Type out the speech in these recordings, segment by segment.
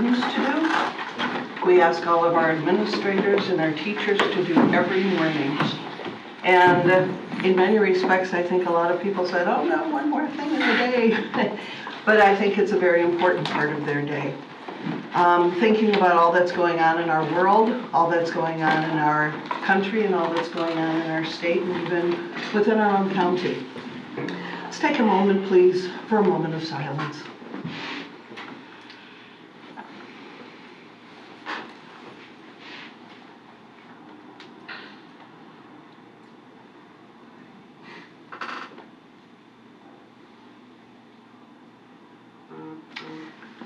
students to do. We ask all of our administrators and our teachers to do every morning. And in many respects, I think a lot of people said, oh no, one more thing in the day. But I think it's a very important part of their day. Thinking about all that's going on in our world, all that's going on in our country, and all that's going on in our state, and even within our own county. Let's take a moment, please, for a moment of silence.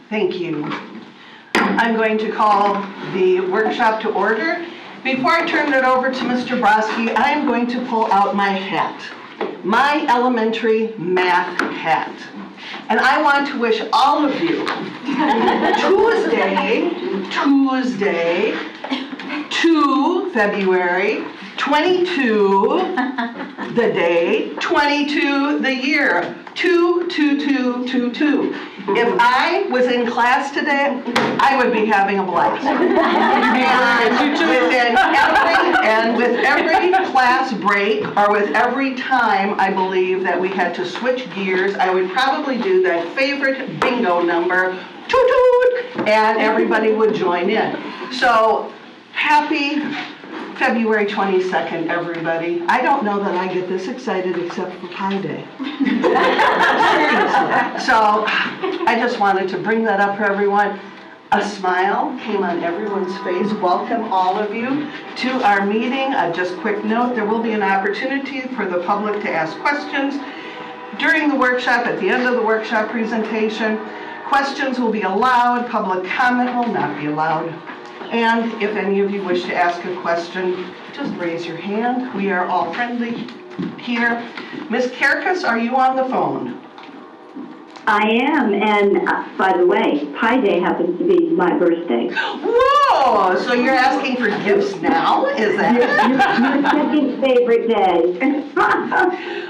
Thank you. I'm going to call the workshop to order. Before I turn it over to Mr. Broski, I am going to pull out my hat, my elementary math hat. And I want to wish all of you Tuesday, 2 February 22, the day, 22, the year, 22222. If I was in class today, I would be having a blast. And with every class break, or with every time I believe that we had to switch gears, I would probably do that favorite bingo number, toot toot, and everybody would join in. So, happy February 22nd, everybody. I don't know that I get this excited except for Pi Day. Seriously. So I just wanted to bring that up for everyone. A smile came on everyone's face. Welcome all of you to our meeting. Just quick note, there will be an opportunity for the public to ask questions during the workshop, at the end of the workshop presentation. Questions will be allowed, public comment will not be allowed. And if any of you wish to ask a question, just raise your hand. We are all friendly here. Ms. Kerkus, are you on the phone? I am, and by the way, Pi Day happens to be my birthday. Whoa! So you're asking for gifts now? Is that your second favorite day?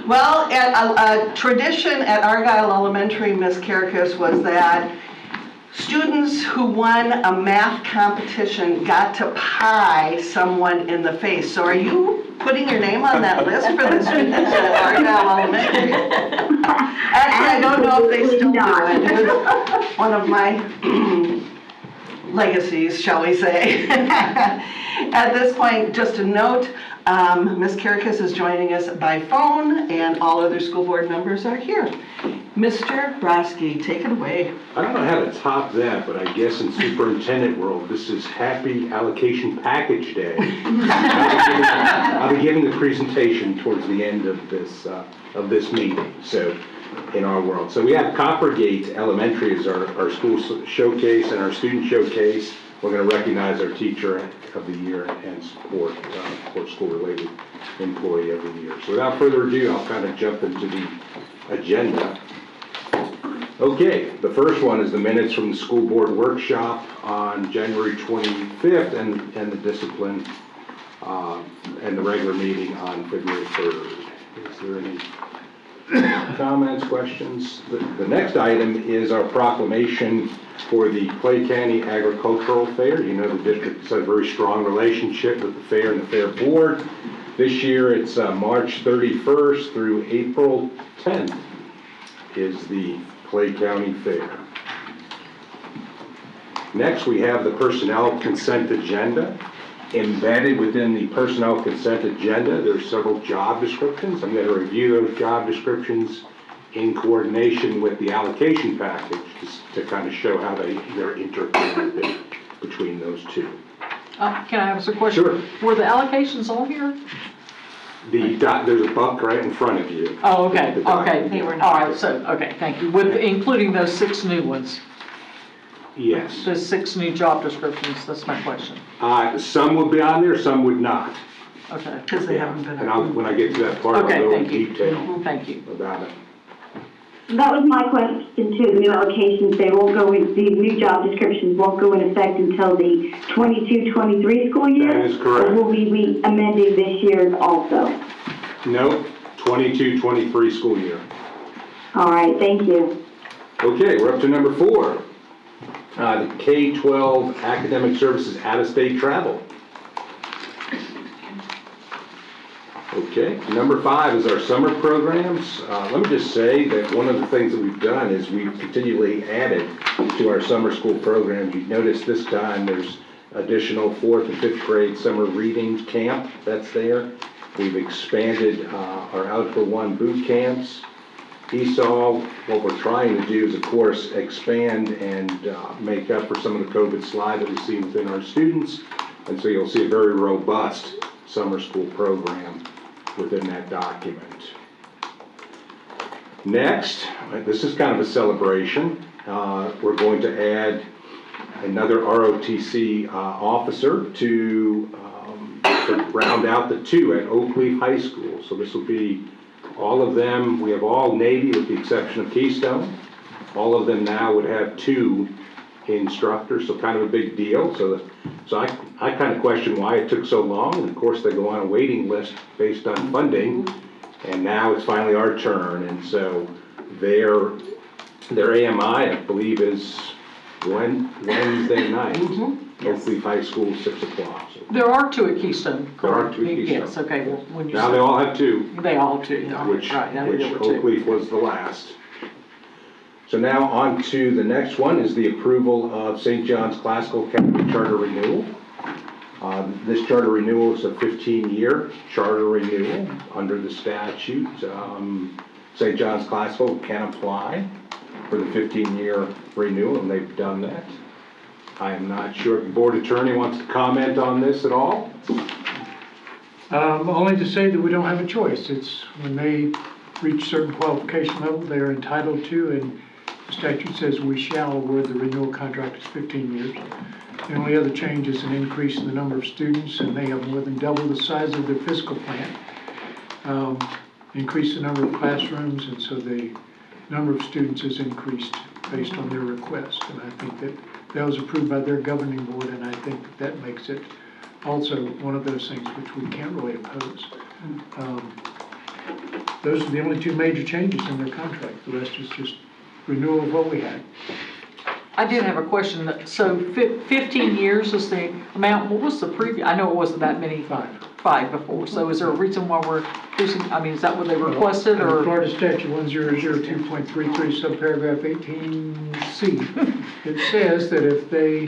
Well, a tradition at Argyle Elementary, Ms. Kerkus, was that students who won a math competition got to pie someone in the face. So are you putting your name on that list for the students at Argyle Elementary? Actually, I don't know if they still do it. It was one of my legacies, shall we say. At this point, just a note, Ms. Kerkus is joining us by phone, and all other school board members are here. Mr. Broski, take it away. I don't know how to top that, but I guess in superintendent world, this is Happy Allocation Package Day. I'll be giving the presentation towards the end of this meeting. So, in our world, so we have Coppergate Elementary as our school showcase and our student showcase. We're going to recognize our Teacher of the Year and support school-related employee of the year. So, without further ado, I'll kind of jump into the agenda. Okay, the first one is the minutes from the school board workshop on January 25th and the discipline and the regular meeting on February 3rd. Is there any comments, questions? The next item is our proclamation for the Clay County Agricultural Fair. You know the district has a very strong relationship with the fair and the fair board. This year it's March 31st through April 10th is the Clay County Fair. Next we have the personnel consent agenda. Embedded within the personnel consent agenda, there's several job descriptions. I'm going to review those job descriptions in coordination with the allocation package to kind of show how they're interconnected between those two. Can I ask a question? Sure. Were the allocations on here? There's a buck right in front of you. Oh, okay, okay. They were All not. right, so, okay, thank you. With including those 6 new ones, Yes. those 6 new job descriptions, that's my question. Some would be on there, some would not. Okay, Because they haven't been. And when I get to that part, Okay, I'll go in thank you. detail Thank you. about it. That was my question too. The new allocations, they won't go in, the new job descriptions won't go in effect until the 22-23 school year? That is correct. Or will we be amending this year also? No, 22-23 school year. All right, thank you. Okay, we're up to number 4. The K-12 academic services out-of-state travel. Okay, number 5 is our summer programs. Let me just say that one of the things that we've done is we've continually added to our summer school programs. You've noticed this time there's additional 4th and 5th grade summer reading camp that's there. We've expanded our Algebra 1 boot camps. ESOL, what we're trying to do is, of course, expand and make up for some of the COVID slide that we see within our students. And so you'll see a very robust summer school program within that document. Next, this is kind of a celebration. We're going to add another ROTC officer to round out the 2 at Oakleaf High School. So this will be all of them. We have all Navy with the exception of Keystone. All of them now would have 2 instructors, so kind of a big deal. So I kind of question why it took so long, and of course they go on a waiting list based on funding, and now it's finally our turn, and so their AMI, I believe, is Wednesday night. Oakleaf High School, 6 o'clock. So There are 2 at Keystone. there are 2 at Keystone. Yes, okay, well, when you Now they said, all have 2. they all have 2, yeah, Which right, now there were 2. Oakleaf was the last. So now on to the next one is the approval of St. John's Classical Academy Charter Renewal. This charter renewal is a 15-year charter renewal under the statute. St. John's Classical can apply for the 15-year renewal, and they've done that. I am not sure if the board attorney wants to comment on this at all. Only to say that we don't have a choice. It's when they reach certain qualification level, they are entitled to, and the statute says we shall award the renewal contract as 15 years. The only other change is an increase in the number of students, and they have more than double the size of their fiscal plan. Increase the number of classrooms, and so the number of students is increased based on their request. And I think that was approved by their governing board, and I think that makes it also one of those things which we can't really oppose. Those are the only 2 major changes in their contract. The rest is just renewal of what we had. I did have a question, so 15 years is the amount, what was the previous, I know it wasn't that many. 5 before, so is there a reason why we're increasing, I mean, is that what they requested, or? Florida Statute 1002.33, subparagraph 18C, it says that if they,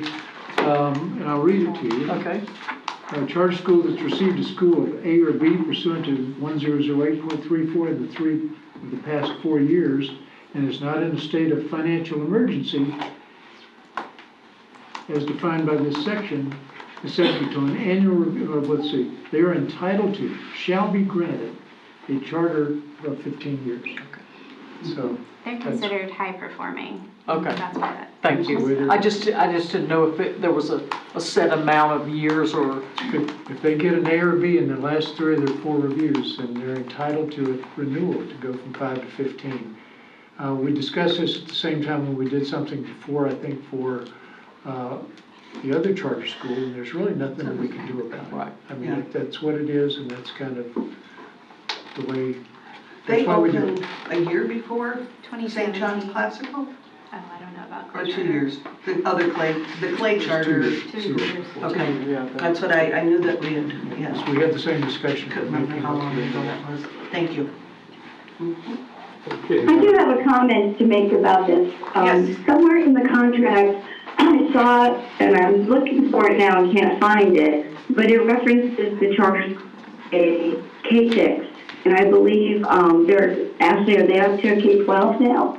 and I'll read it to you. Okay. A charter school that's received a school of A or B pursuant to 1008.34 in the 3 of the past 4 years and is not in a state of financial emergency as defined by this section is subject to an annual review of, let's see, they are entitled to, shall be granted a charter of 15 years. Okay. So They're considered high performing. Okay. That's why that. Thank you. I just didn't know if there was a set amount of years, or. if they get an A or B in the last 3 of their 4 reviews, then they're entitled to a renewal to go from 5 to 15. We discussed this at the same time when we did something before, I think, for the other charter school, and there's really nothing that we can do about it. Right. I mean, that's what it is, and that's kind of the way. They That's why we do opened it. a year before St. John's 2017. Classical? Oh, I don't know about. Or 2 years? The other the Clay charter. 2 years. 2 years. Okay, Yeah, that's what I knew that we had, yes. So we had the same discussion. Couldn't remember how long ago that was. Thank you. Okay. I do have a comment to make about this. Yes. Somewhere in the contract, I saw it, and I'm looking for it now and can't find it, but it references the charter a K-6, and I believe they're actually, are they up to a K-12 now?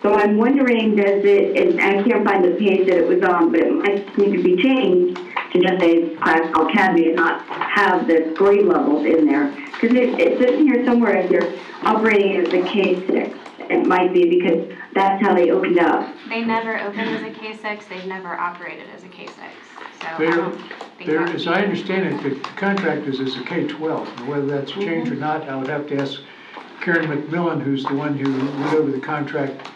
So I'm wondering, does it, and I can't find the page that it was on, but it might need to be changed to just say Classical Academy and not have the grade levels in there. Because it says here somewhere if they're operating as a K-6. It might be because that's how they opened up. They never opened as a K-6, they've never operated as a K-6. So I There, don't think there, that as would I be- understand it, the contract is as a K-12. And whether that's changed or not, I would have to ask Karen McMillan, who's the one who went over the contract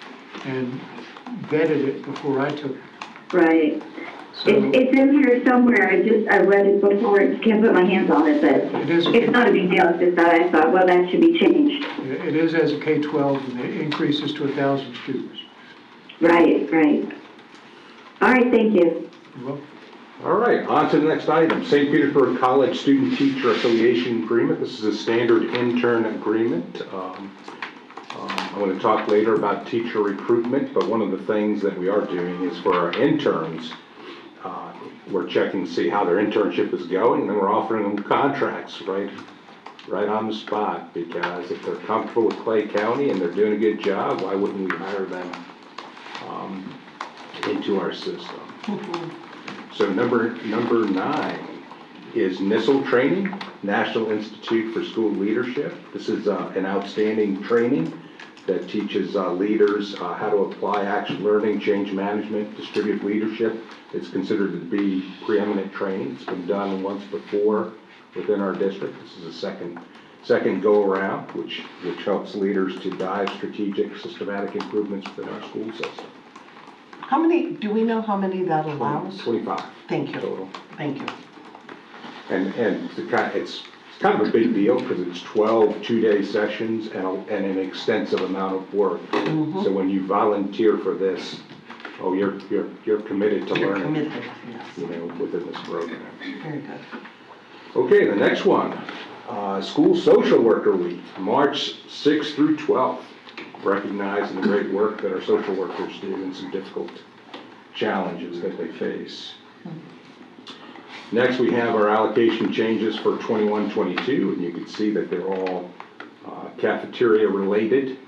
and vetted it before I took it. Right. So It's in here somewhere. I read it before. I can't put my hands on it, but it is, it's not a big deal. It's just that I thought, well, that should be changed. it is as a K-12, and the increase is to 1,000 students. Right, right. All right, thank you. Well, All right, on to the next item. St. Petersburg College Student Teacher Affiliation Agreement. This is a standard intern agreement. I want to talk later about teacher recruitment, but one of the things that we are doing is for our interns, we're checking to see how their internship is going, and then we're offering them contracts right on the spot, because if they're comfortable with Clay County and they're doing a good job, why wouldn't we hire them into our system? So number 9 is NISL training, National Institute for School Leadership. This is an outstanding training that teaches leaders how to apply action learning, change management, distributed leadership. It's considered to be preeminent training. It's been done once before within our district. This is a second go around, which helps leaders to drive strategic, systematic improvements within our school system. How many, do we know how many that allows? 25. Thank you. Total. Thank you. And it's kind of a big deal because it's 12 two-day sessions and an extensive amount of work. So when you volunteer for this, you're committed to You're learning, committed, yes. within this program. Very good. Okay, the next one, School Social Worker Week, March 6th through 12th, recognizing the great work that our social workers do and some difficult challenges that they face. Next, we have our allocation changes for 21-22, and you can see that they're all cafeteria related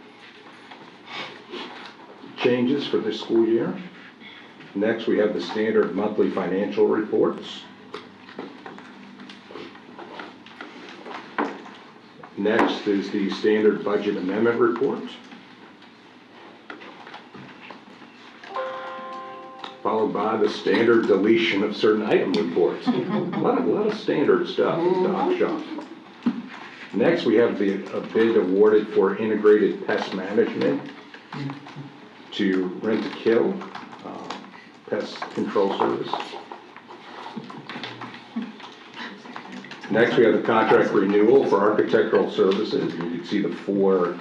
changes for this school year. Next, we have the standard monthly financial reports. Next is the standard budget amendment report, followed by the standard deletion of certain item reports. A lot of standard stuff in Doc Shop. Next, we have a bid awarded for integrated pest management to Rent-A-Kill, pest control service. Next, we have the contract renewal for architectural services. You can see the 4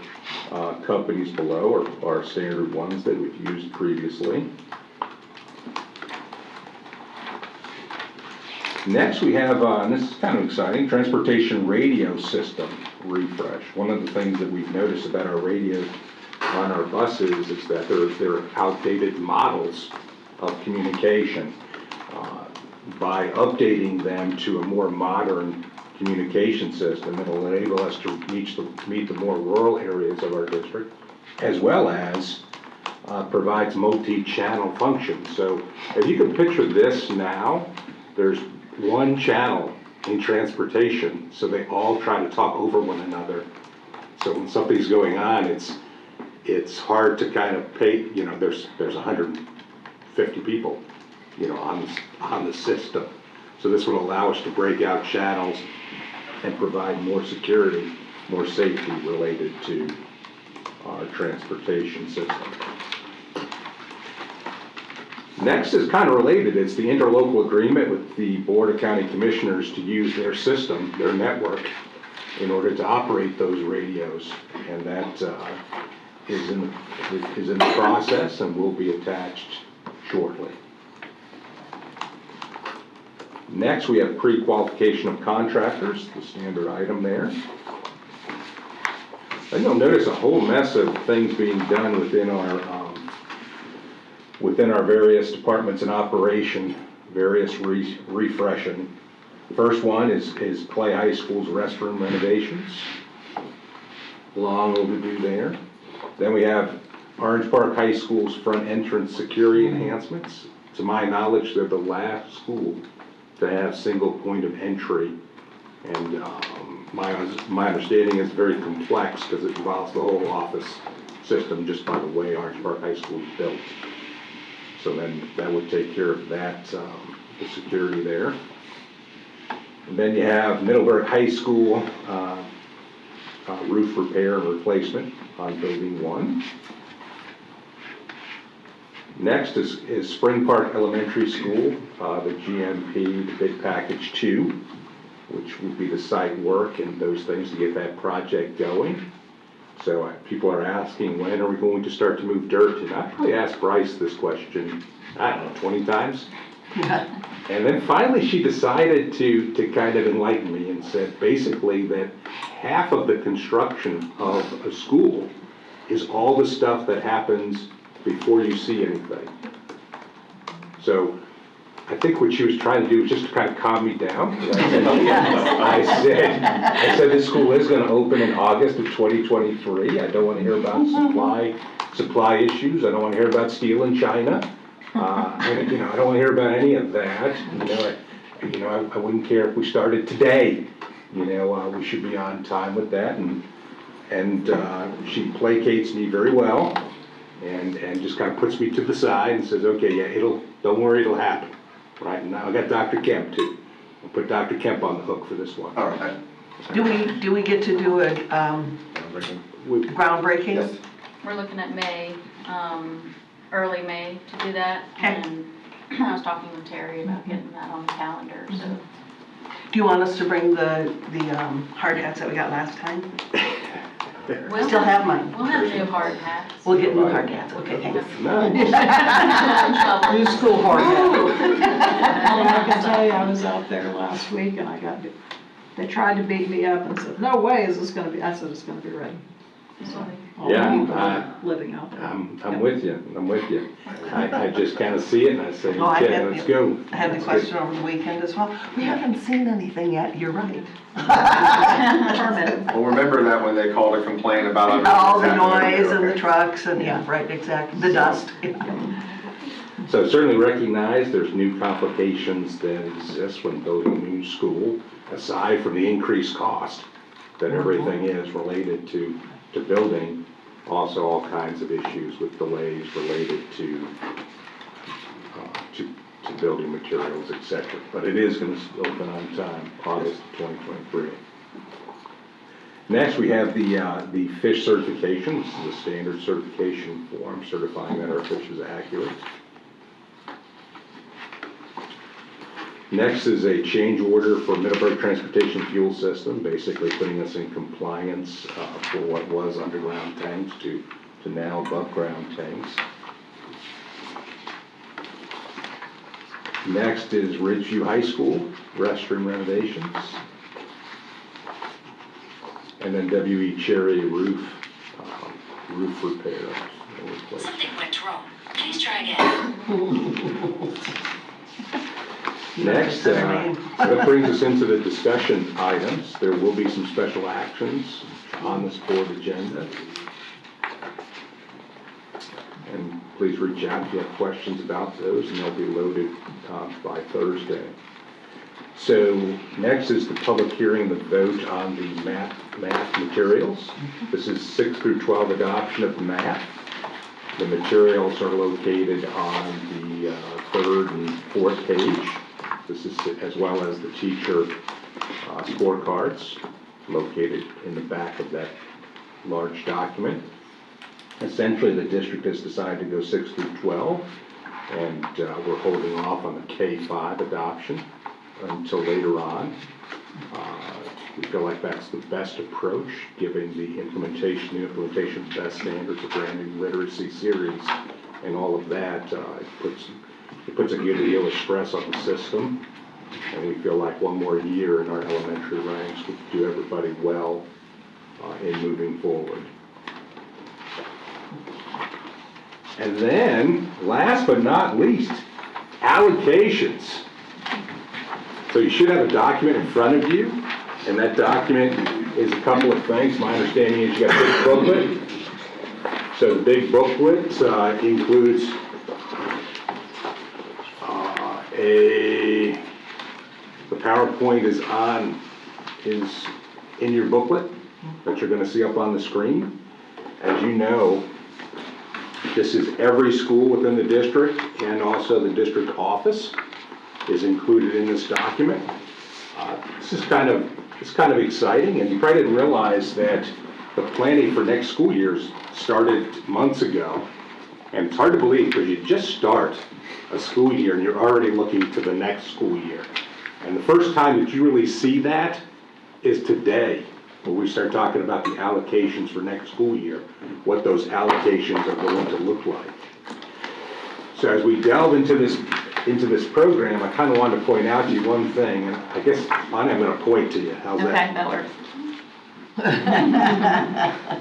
companies below are standard ones that we've used previously. Next, we have, and this is kind of exciting, transportation radio system refresh. One of the things that we've noticed about our radios on our buses is that they're outdated models of communication. By updating them to a more modern communication system, it'll enable us to meet the more rural areas of our district, as well as provides multi-channel functions. So if you can picture this now, there's one channel in transportation, so they all try to talk over one another. So when something's going on, it's hard to kind of pay, there's 150 people, on the system. So this would allow us to break out channels and provide more security, more safety related to our transportation system. Next is kind of related. It's the interlocal agreement with the Board of County Commissioners to use their system, their network, in order to operate those radios. And that is in the process and will be attached shortly. Next, we have pre-qualification of contractors, the standard item there. And you'll notice a whole mess of things being done within our various departments in operation, various refreshing. The first one is Clay High School's restroom renovations. Long overdue there. Then we have Orange Park High School's front entrance security enhancements. To my knowledge, they're the last school to have single point of entry. And my understanding is very complex because it involves the whole office system just by the way Orange Park High School is built. So then that would take care of that, the security there. And then you have Middleburg High School roof repair and replacement on Building 1. Next is Spring Park Elementary School, the GMP, the bid package 2, which would be the site work and those things to get that project going. So people are asking, when are we going to start to move dirt? And I probably asked Bryce this question, I don't know, 20 times. And then finally she decided to kind of enlighten me and said basically that half of the construction of a school is all the stuff that happens before you see anything. So I think what she was trying to do was just to kind of calm me down. I said this school is going to open in August of 2023. I don't want to hear about supply issues. I don't want to hear about steel in China. And, I don't want to hear about any of that. I wouldn't care if we started today. We should be on time with that. And she placates me very well, and just kind of puts me to the side and says, "Okay, yeah, don't worry, it'll happen." Right, and now I got Dr. Kemp too. I'll put Dr. Kemp on the hook for this one. All right. Do we get to do a groundbreaking? Yes. We're looking at May, early May to do that. Okay. And I was talking with Terry about getting that on the calendar, so. Do you want us to bring the hard hats that we got last time? We'll Still have mine. We'll have new hard hats. We'll get new hard hats, okay, thanks. Nice. New school hard hat. Well, I can tell you, I was out there last week and they tried to beat me up and said, "No way is this gonna be," I said, "It's gonna be ready." All the Yeah, people living out there. I'm with you. I just kind of see it and I say, Oh, I okay, had let's the- go. I had the Let's question over the weekend as well. We haven't seen anything yet, you're right. Permitted. Well, remember that when they called to complain about everything All the that's happening, noise and the okay. trucks and, yeah, right, exactly, the dust. So certainly recognize there's new complications that exist when building a new school, aside from the increased cost that everything is related to building. Also all kinds of issues with delays related to building materials, etc. But it is going to open on time, August 2023. Next, we have the fish certification. This is a standard certification form certifying that our fish is accurate. Next is a change order for Middleburg Transportation Fuel System, basically putting us in compliance for what was underground tanks to now above ground tanks. Next is Ridgeview High School restroom renovations. And then W.E. Cherry roof repair. Something went wrong. Please try again. Next, that brings us into the discussion items. There will be some special actions on this board agenda. And please reach out if you have questions about those, and they'll be loaded by Thursday. So next is the public hearing, the vote on the math materials. This is 6 through 12 adoption of math. The materials are located on the third and fourth page. This is as well as the teacher scorecards located in the back of that large document. Essentially, the district has decided to go 6 through 12, and we're holding off on the K-5 adoption until later on. We feel like that's the best approach, given the implementation of best standards of branding literacy series and all of that. It puts a good deal of stress on the system, and we feel like one more year in our elementary ranks would do everybody well in moving forward. And then, last but not least, allocations. So you should have a document in front of you, and that document is a couple of things. My understanding is you got a big booklet. So the big booklet includes the PowerPoint is in your booklet that you're going to see up on the screen. As you know, this is every school within the district, and also the district office is included in this document. This is kind of exciting, and you probably didn't realize that the planning for next school years started months ago. And it's hard to believe, because you just start a school year and you're already looking to the next school year. And the first time that you really see that is today, when we start talking about the allocations for next school year, what those allocations are going to look like. So as we delve into this program, I kind of wanted to point out to you one thing, and I guess, Bonnie, I'm going to point to you. How's that? Okay, that works.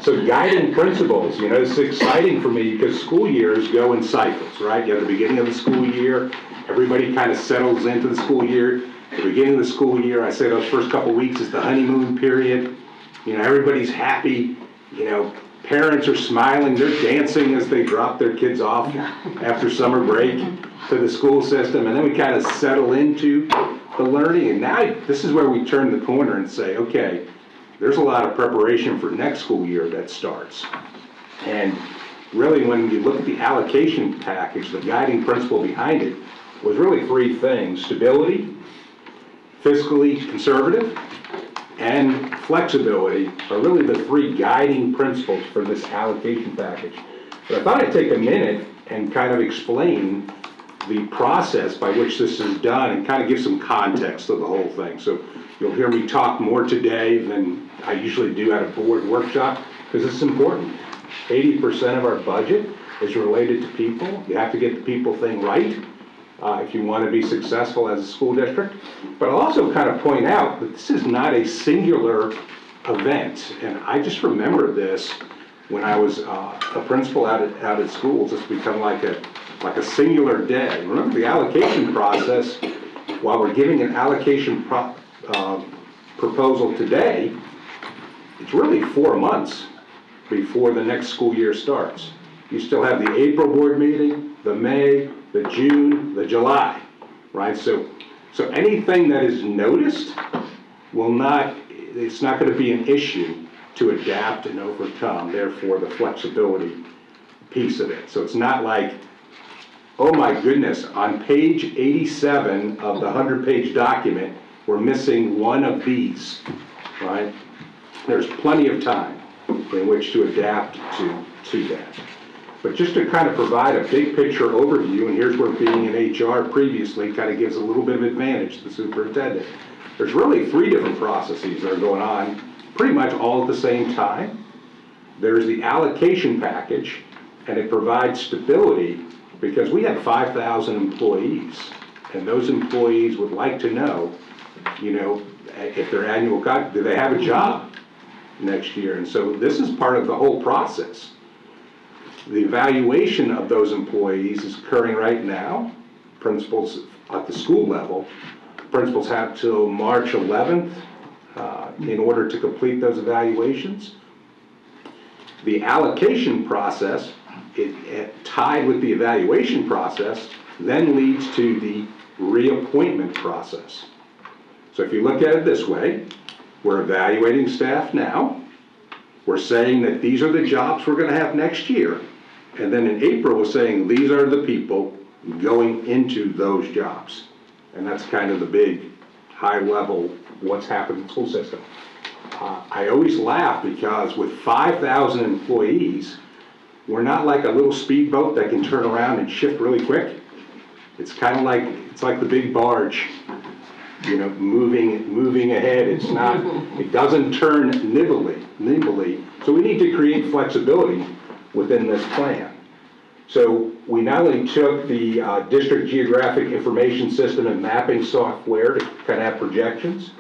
So guiding principles, you know, it's exciting for me because school years go in cycles, right? You have the beginning of the school year, everybody kind of settles into the school year. The beginning of the school year, I say those first couple weeks is the honeymoon period. You know, everybody's happy, you know, parents are smiling, they're dancing as they drop their kids off after summer break to the school system, and then we kind of settle into the learning, and now this is where we turn the corner and say, okay, there's a lot of preparation for next school year that starts. And really, when you look at the allocation package, the guiding principle behind it was really three things: stability, fiscally conservative, and flexibility are really the three guiding principles for this allocation package. But I thought I'd take a minute and kind of explain the process by which this is done and kind of give some context to the whole thing. So you'll hear me talk more today than I usually do at a board workshop, because it's important. 80% of our budget is related to people. You have to get the people thing right if you want to be successful as a school district. But I'll also kind of point out that this is not a singular event. And I just remember this when I was a principal out at schools. It's become like a singular day. Remember the allocation process, while we're giving an allocation proposal today, it's really 4 months before the next school year starts. You still have the April board meeting, the May, the June, the July, right? So anything that is noticed it's not going to be an issue to adapt and overcome, therefore the flexibility piece of it. So it's not like, oh my goodness, on page 87 of the 100-page document, we're missing one of these, right? There's plenty of time in which to adapt to that. But just to kind of provide a big picture overview, and here's where being in HR previously kind of gives a little bit of advantage to the superintendent. There's really 3 different processes that are going on pretty much all at the same time. There's the allocation package, and it provides stability because we have 5,000 employees, and those employees would like to know, you know, if their annual, do they have a job next year? And so this is part of the whole process. The evaluation of those employees is occurring right now. Principals at the school level, principals have till March 11th in order to complete those evaluations. The allocation process, tied with the evaluation process, then leads to the reappointment process. So if you look at it this way, we're evaluating staff now. We're saying that these are the jobs we're going to have next year. And then in April, we're saying these are the people going into those jobs. And that's kind of the big, high level, what's happened in the school system. I always laugh because with 5,000 employees, we're not like a little speedboat that can turn around and shift really quick. It's kind of like, it's like the big barge, you know, moving ahead. It's not, it doesn't turn nimbly. So we need to create flexibility within this plan. So we not only took the district geographic information system and mapping software to kind of have projections,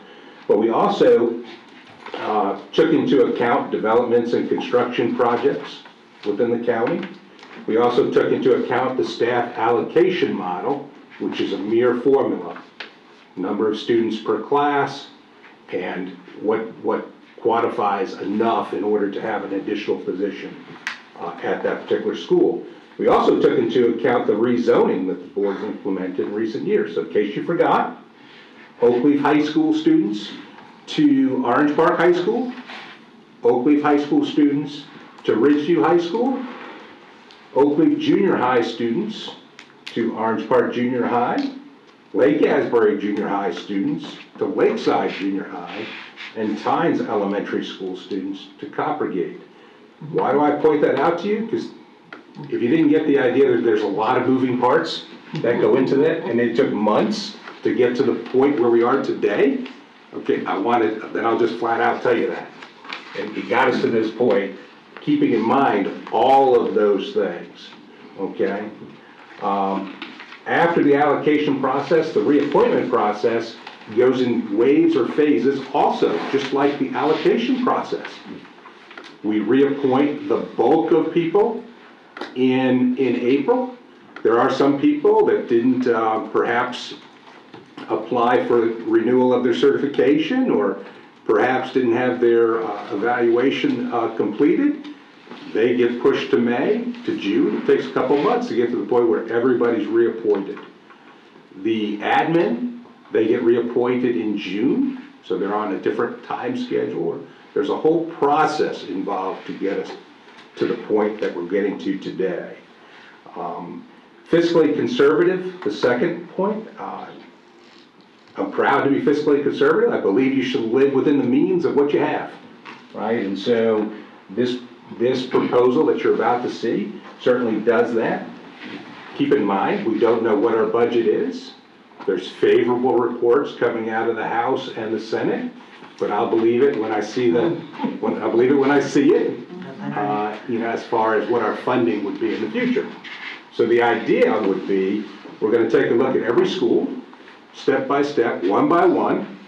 but we also took into account developments and construction projects within the county. We also took into account the staff allocation model, which is a mere formula. Number of students per class and what quantifies enough in order to have an additional position at that particular school. We also took into account the rezoning that the board's implemented in recent years. So in case you forgot, Oakleaf High School students to Orange Park High School, Oakleaf High School students to Ridgeview High School, Oakleaf Junior High students to Orange Park Junior High, Lake Asbury Junior High students to Lakeside Junior High, and Tynes Elementary School students to Coppergate. Why do I point that out to you? Because if you didn't get the idea that there's a lot of moving parts that go into that, and it took months to get to the point where we are today, okay, then I'll just flat out tell you that. And it got us to this point, keeping in mind all of those things, okay? After the allocation process, the reappointment process goes in waves or phases also, just like the allocation process. We reappoint the bulk of people in April. There are some people that didn't perhaps apply for renewal of their certification, or perhaps didn't have their evaluation completed. They get pushed to May, to June. It takes a couple months to get to the point where everybody's reappointed. The admin, they get reappointed in June, so they're on a different time schedule. There's a whole process involved to get us to the point that we're getting to today. Fiscally conservative, the second point. I'm proud to be fiscally conservative. I believe you should live within the means of what you have, right? And so this proposal that you're about to see certainly does that. Keep in mind, we don't know what our budget is. There's favorable reports coming out of the House and the Senate, but I'll believe it when I see I'll believe it when I see it, as far as what our funding would be in the future. So the idea would be, we're going to take a look at every school, step by step, one by one,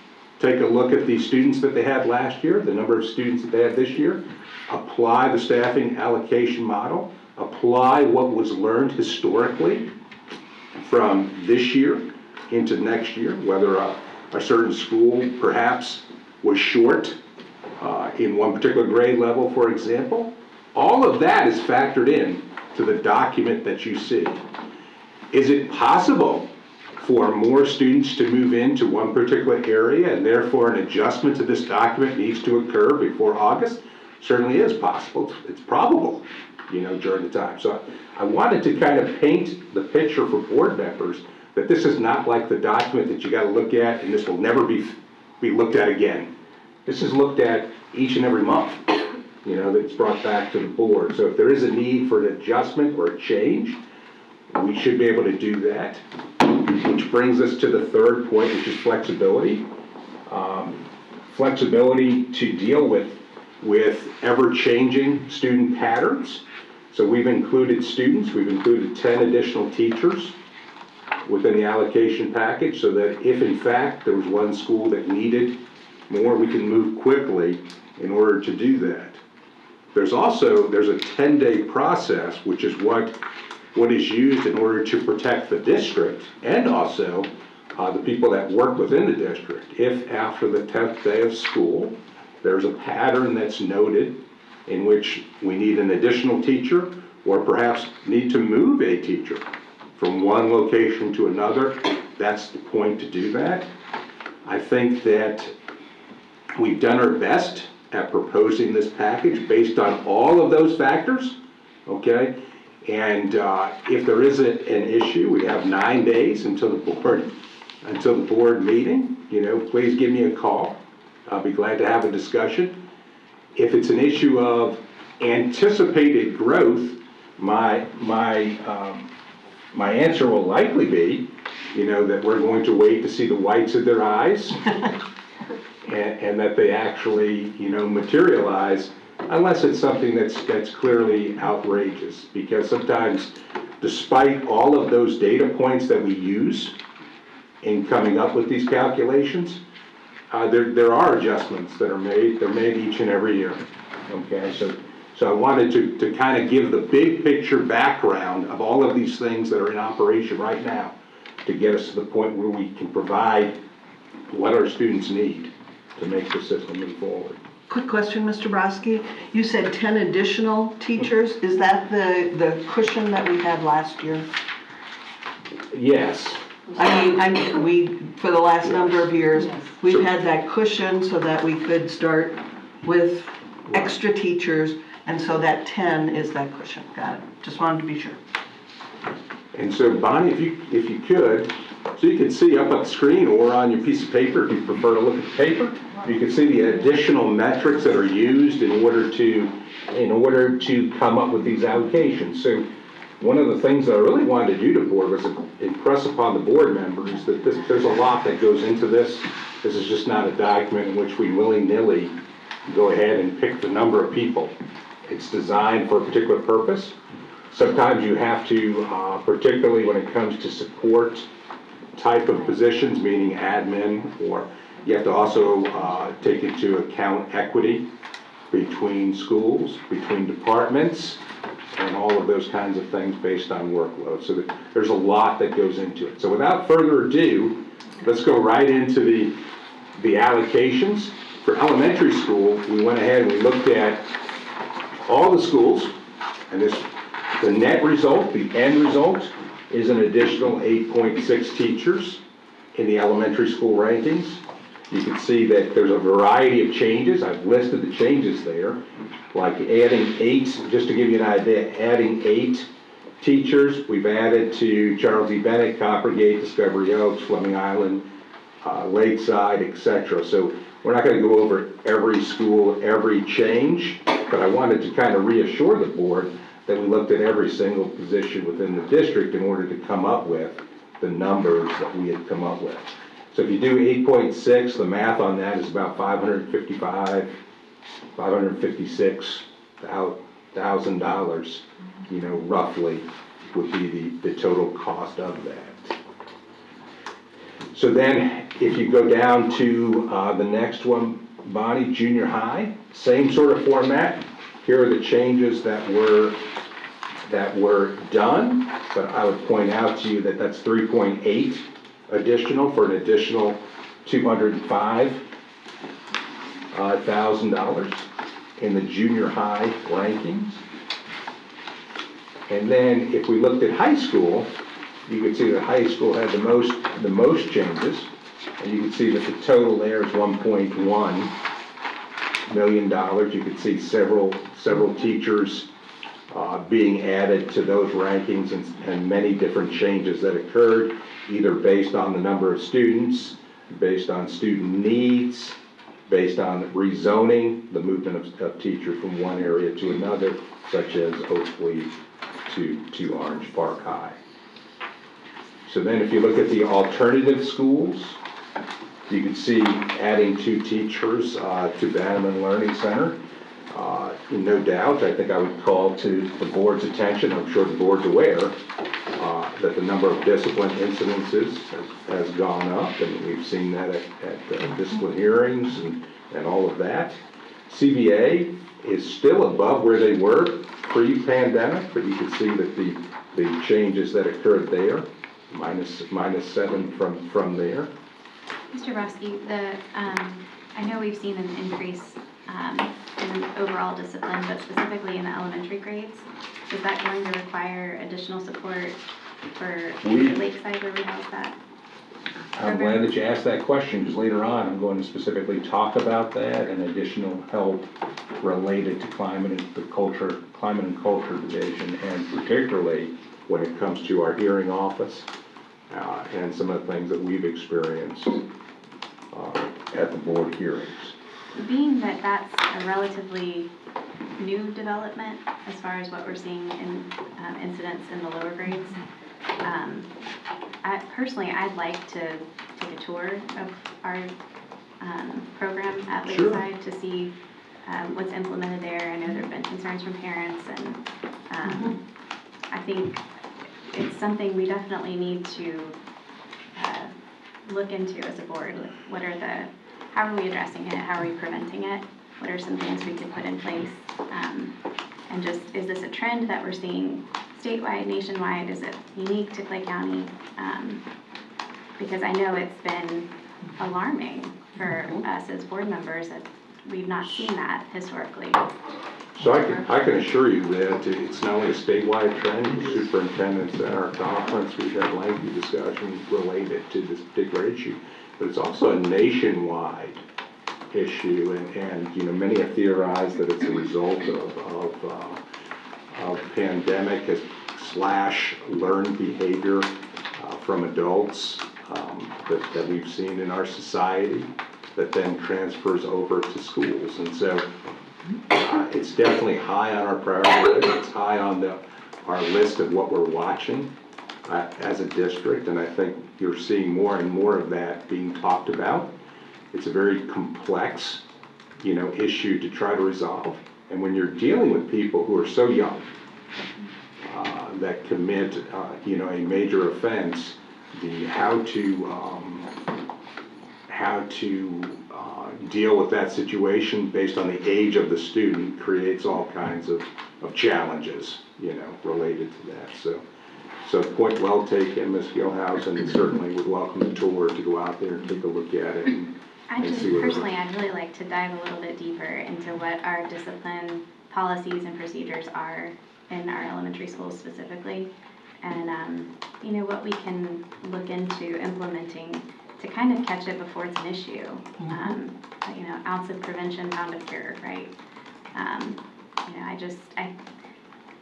take a look at the students that they had last year, the number of students that they had this year, apply the staffing allocation model, apply what was learned historically from this year into next year, whether a certain school perhaps was short in one particular grade level, for example. All of that is factored in to the document that you see. Is it possible for more students to move into one particular area and therefore an adjustment to this document needs to occur before August? Certainly is possible. It's probable, during the time. So I wanted to kind of paint the picture for board members that this is not like the document that you got to look at and this will never be looked at again. This is looked at each and every month, that's brought back to the board. So if there is a need for an adjustment or a change, we should be able to do that. Which brings us to the third point, which is flexibility. Flexibility to deal with ever-changing student patterns. So we've included students, we've included 10 additional teachers within the allocation package, so that if in fact there was one school that needed more, we can move quickly in order to do that. There's a 10-day process, which is what is used in order to protect the district and also the people that work within the district. If after the 10th day of school, there's a pattern that's noted in which we need an additional teacher or perhaps need to move a teacher from one location to another, that's the point to do that. I think that we've done our best at proposing this package based on all of those factors, okay? And if there is an issue, we have 9 days until the board meeting. Please give me a call. I'll be glad to have a discussion. If it's an issue of anticipated growth, my answer will likely be, that we're going to wait to see the whites of their eyes, and that they actually, materialize. Unless it's something that's clearly outrageous, because sometimes, despite all of those data points that we use in coming up with these calculations, there are adjustments that are made. They're made each and every year. Okay, so I wanted to kind of give the big picture background of all of these things that are in operation right now to get us to the point where we can provide what our students need to make the system move forward. Quick question, Mr. Brodsky. You said 10 additional teachers. Is that the cushion that we had last year? Yes. I mean, for the last number of years, we've had that cushion so that we could start with extra teachers, and so that 10 is that cushion. Got it. Just wanted to be sure. And so, Bonnie, if you could, so you can see up on the screen or on your piece of paper, if you prefer to look at the paper, you can see the additional metrics that are used in order to come up with these allocations. So one of the things that I really wanted to do to the board was impress upon the board members that there's a lot that goes into this. This is just not a document in which we willy-nilly go ahead and pick the number of people. It's designed for a particular purpose. Sometimes you have to, particularly when it comes to support type of positions, meaning admin, or you have to also take into account equity between schools, between departments, and all of those kinds of things based on workload. So there's a lot that goes into it. So without further ado, let's go right into the allocations. For elementary school, we went ahead and we looked at all the schools, and the net result, the end result, is an additional 8.6 teachers in the elementary school rankings. You can see that there's a variety of changes. I've listed the changes there, like adding 8, just to give you an idea, adding 8 teachers. We've added to Charles E. Bennett, Coppergate, Discovery Oaks, Fleming Island, Lakeside, etc. So we're not going to go over every school, every change, but I wanted to kind of reassure the board that we looked at every single position within the district in order to come up with the numbers that we had come up with. So if you do 8.6, the math on that is about $556,000, you know, roughly would be the total cost of that. So then if you go down to the next one, Bonnie, junior high, same sort of format. Here are the changes that were done, but I would point out to you that that's 3.8 additional for an additional $205,000 in the junior high rankings. And then if we looked at high school, you can see that high school had the most changes, and you can see that the total there is $1.1 million. You can see several teachers being added to those rankings, and many different changes that occurred, either based on the number of students, based on student needs, based on rezoning, the movement of teachers from one area to another, such as Oakley to Orange Park High. So then if you look at the alternative schools, you can see adding 2 teachers to Bannerman Learning Center. No doubt, I think I would call to the board's attention, I'm sure the board's aware, that the number of discipline incidences has gone up, and we've seen that at discipline hearings and all of that. CBA is still above where they were pre-pandemic, but you can see that the changes that occurred there, -7 from there. Mr. Brodsky, I know we've seen an increase in overall discipline, but specifically in the elementary grades. Is that going to require additional support for Lakeside, where we house that? I'm glad that you asked that question, because later on I'm going to specifically talk about that and additional help related to climate and culture division, and particularly when it comes to our hearing office and some of the things that we've experienced at the board hearings. Being that that's a relatively new development as far as what we're seeing in incidents in the lower grades, I'd like to take a tour of our program at Lakeside to see what's implemented there. I know there have been concerns from parents, and I think it's something we definitely need to look into as a board. How are we addressing it? How are we preventing it? What are some things we could put in place? And just, is this a trend that we're seeing statewide, nationwide? Is it unique to Clay County? Because I know it's been alarming for us as board members that we've not seen that historically. So I can assure you that it's not only a statewide trend. The superintendents at our conference, we've had lengthy discussions related to this particular issue, but it's also a nationwide issue, and you know, many have theorized that it's a result of pandemic / learned behavior from adults that we've seen in our society that then transfers over to schools. And so it's definitely high on our priority list. It's high on our list of what we're watching as a district, and I think you're seeing more and more of that being talked about. It's a very complex issue to try to resolve. And when you're dealing with people who are so young, that commit, a major offense, the how to deal with that situation based on the age of the student creates all kinds of challenges, related to that. So point well taken, Ms. Gilhousen, and certainly would welcome the tour to go out there and take a look at it and see what. Personally, I'd really like to dive a little bit deeper into what our discipline policies and procedures are in our elementary schools specifically, and what we can look into implementing to kind of catch it before it's an issue. Ounce of prevention, pound of cure, right?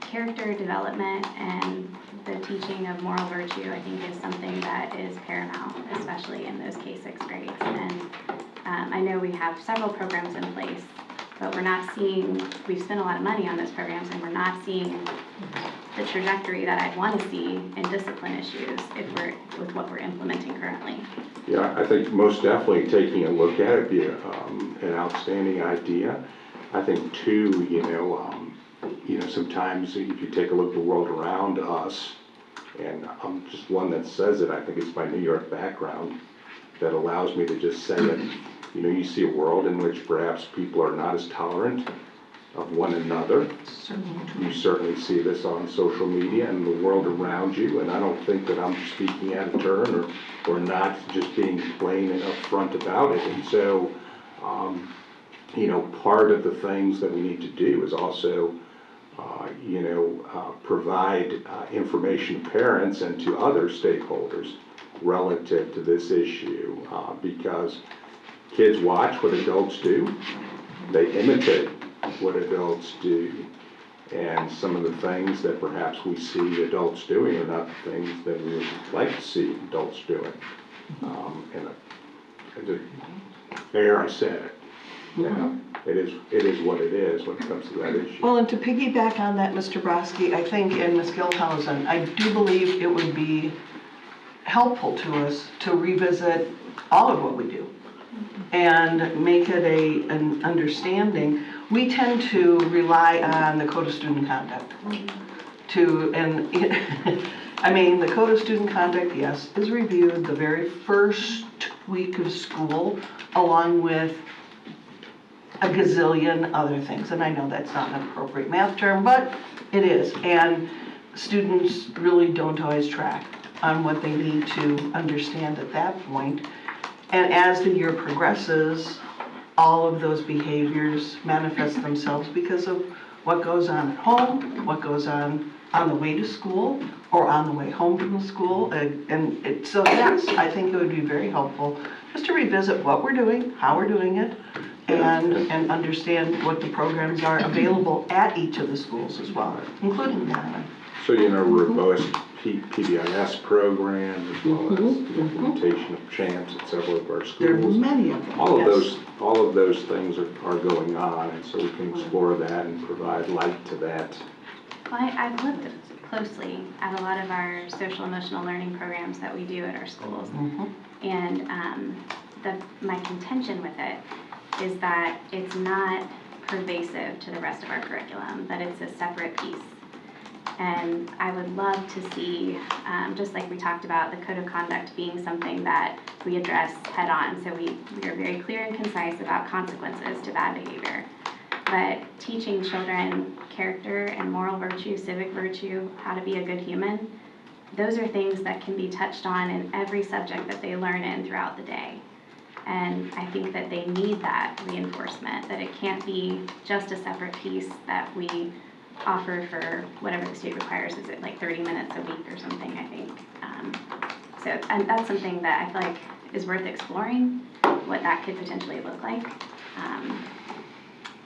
Character development and the teaching of moral virtue, I think, is something that is paramount, especially in those K-6 grades. And I know we have several programs in place, but we're not seeing, we've spent a lot of money on those programs, and we're not seeing the trajectory that I'd want to see in discipline issues with what we're implementing currently. Yeah, I think most definitely taking a look at it would be an outstanding idea. I think too, sometimes if you take a look at the world around us, and I'm just one that says it, I think it's my New York background that allows me to just say it. You see a world in which perhaps people are not as tolerant of one another. You certainly see this on social media and the world around you, and I don't think that I'm speaking out of turn or not just being plain and upfront about it. And so, part of the things that we need to do is also provide information to parents and to other stakeholders relative to this issue, because kids watch what adults do, they imitate what adults do, and some of the things that perhaps we see adults doing are not the things that we would like to see adults doing. There, I said it. It is what it is when it comes to that issue. Well, and to piggyback on that, Mr. Brodsky, I think, and Ms. Gilhousen, I do believe it would be helpful to us to revisit all of what we do and make it an understanding. We tend to rely on the Code of Student Conduct the Code of Student Conduct, yes, is reviewed the very first week of school along with a gazillion other things, and I know that's not an appropriate math term, but it is, and students really don't always track on what they need to understand at that point. And as the year progresses, all of those behaviors manifest themselves because of what goes on at home, what goes on the way to school, or on the way home from the school, so yes, I think it would be very helpful just to revisit what we're doing, how we're doing it, and understand what the programs are available at each of the schools as well, including that. So, robust PBIS program, as well as the implementation of CHAMPS at several of our schools. There are many of them, All yes. of those things are going on, and so we can explore that and provide light to that. Well, I've looked closely at a lot of our social emotional learning programs that we do at our schools. And my contention with it is that it's not pervasive to the rest of our curriculum, that it's a separate piece. And I would love to see, just like we talked about, the Code of Conduct being something that we address head on. So we are very clear and concise about consequences to bad behavior. But teaching children character and moral virtue, civic virtue, how to be a good human, those are things that can be touched on in every subject that they learn in throughout the day. And I think that they need that reinforcement, that it can't be just a separate piece that we offer for whatever the state requires. Is it like 30 minutes a week or something, I think. And that's something that I feel like is worth exploring, what that could potentially look like.